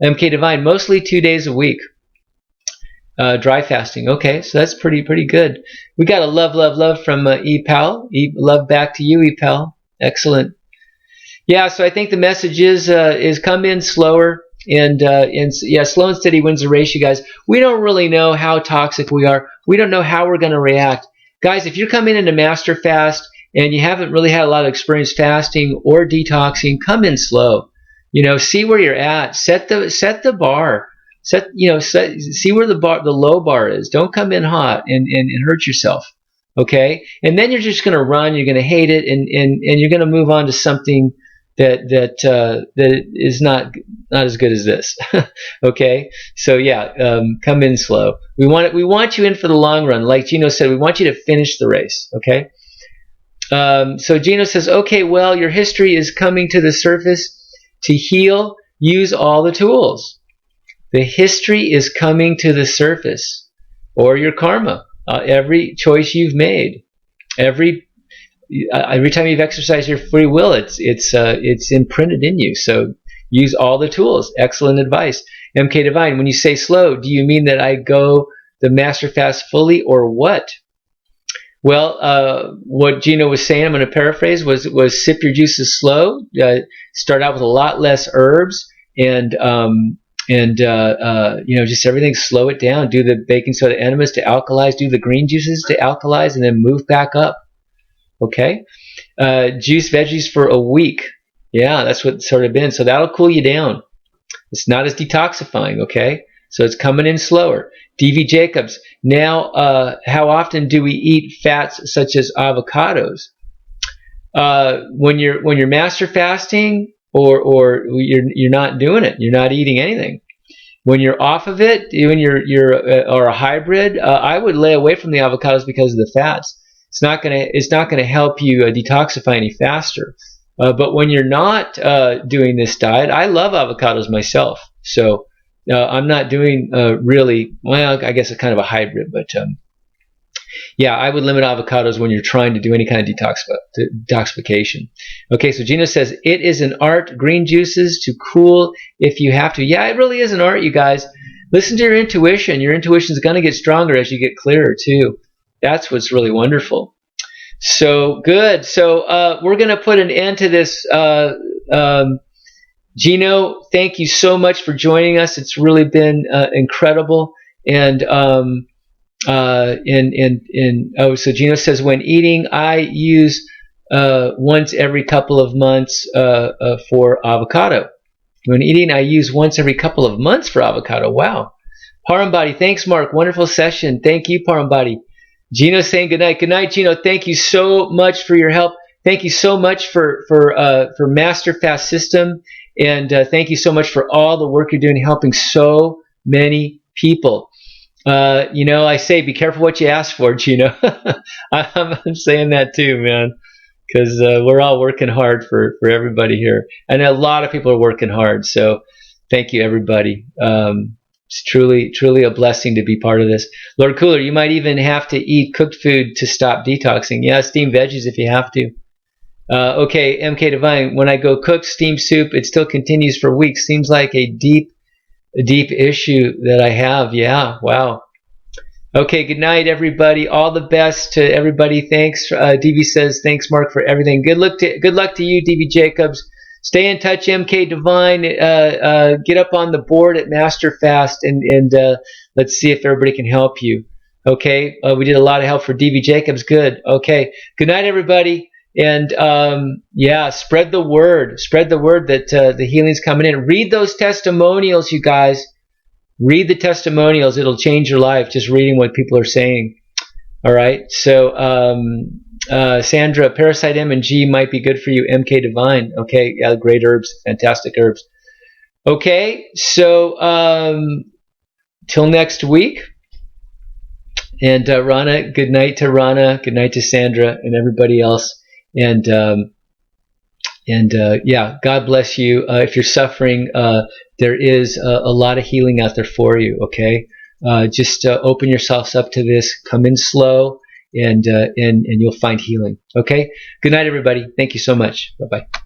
Speaker 1: MK Divine, mostly 2 days a week. Dry fasting. Okay, so that's pretty good. We got a love from E-Pal. Love back to you, E-Pal. Excellent. Yeah, so I think the message is come in slower and yeah, slow and steady wins the race, you guys. We don't really know how toxic we are. We don't know how we're going to react, guys. If you're coming into Master Fast and you haven't really had a lot of experience fasting or detoxing, come in slow. See where you're at. Set the bar. See where the low bar is. Don't come in hot and hurt yourself. Okay? And then you're just going to run. You're going to hate it, and you're going to move on to something that is not as good as this. Okay? So yeah, come in slow. We want you in for the long run. Like Gino said, we want you to finish the race. Okay? So Gino says, okay, well, your history is coming to the surface. To heal, use all the tools. The history is coming to the surface, or your karma. Every choice you've made, every time you've exercised your free will, it's imprinted in you. So use all the tools. Excellent advice. MK Divine, when you say slow, do you mean that I go the Master Fast fully, or what? Well, what Gino was saying, I'm going to paraphrase, was sip your juices slow. Start out with a lot less herbs, and just everything. Slow it down. Do the baking soda enemas to alkalize. Do the green juices to alkalize, and then move back up. Okay. Juice veggies for a week. Yeah, that's what it's sort of been. So that'll cool you down. It's not as detoxifying. Okay. So it's coming in slower. DV Jacobs. Now, how often do we eat fats such as avocados? When you're master fasting, or you're not doing it. You're not eating anything. When you're off of it, when you're or a hybrid, I would lay away from the avocados because of the fats. It's not gonna help you detoxify any faster. But when you're not doing this diet, I love avocados myself. So I'm not doing really, well, I guess it's kind of a hybrid, but yeah, I would limit avocados when you're trying to do any kind of detoxification. Okay, so Gino says, it is an art, green juices to cool if you have to. Yeah, it really is an art, you guys. Listen to your intuition. Your intuition is going to get stronger as you get clearer, too. That's what's really wonderful. So, good. So, we're going to put an end to this. Gino, thank you so much for joining us. It's really been incredible. And so Gino says, when eating, I use once every couple of months for avocado. When eating, I use once every couple of months for avocado. Wow. Parambody, thanks, Mark. Wonderful session. Thank you, Parambody. Gino saying good night. Good night, Gino. Thank you so much for your help. Thank you so much for Master Fast System, and thank you so much for all the work you're doing, helping so many people. I say be careful what you ask for, Gino. I'm saying that too, man, because we're all working hard for everybody here, and a lot of people are working hard. So thank you, everybody. It's truly a blessing to be part of this. Lord Cooler, you might even have to eat cooked food to stop detoxing. Yeah, steamed veggies if you have to. Okay, MK Divine, when I go cook steamed soup, it still continues for weeks. Seems like a deep issue that I have. Yeah, wow. Okay, good night, everybody. All the best to everybody. Thanks. DV says, thanks, Mark, for everything. Good luck to you, DV Jacobs. Stay in touch, MK Divine. Get up on the board at Master Fast, and let's see if everybody can help you. Okay, we did a lot of help for DV Jacobs. Good. Okay, good night, everybody. And yeah, spread the word. Spread the word that the healing's coming in. Read those testimonials, you guys. Read the testimonials. It'll change your life just reading what people are saying. All right. So Sandra, Parasite M and G might be good for you. MK Divine. Okay. Yeah, great herbs. Fantastic herbs. Okay. So till next week. And Rana, good night to Rana. Good night to Sandra and everybody else. And yeah, God bless you. If you're suffering, there is a lot of healing out there for you. Okay, just open yourselves up to this. Come in slow, and you'll find healing. Okay. Good night, everybody. Thank you so much. Bye bye.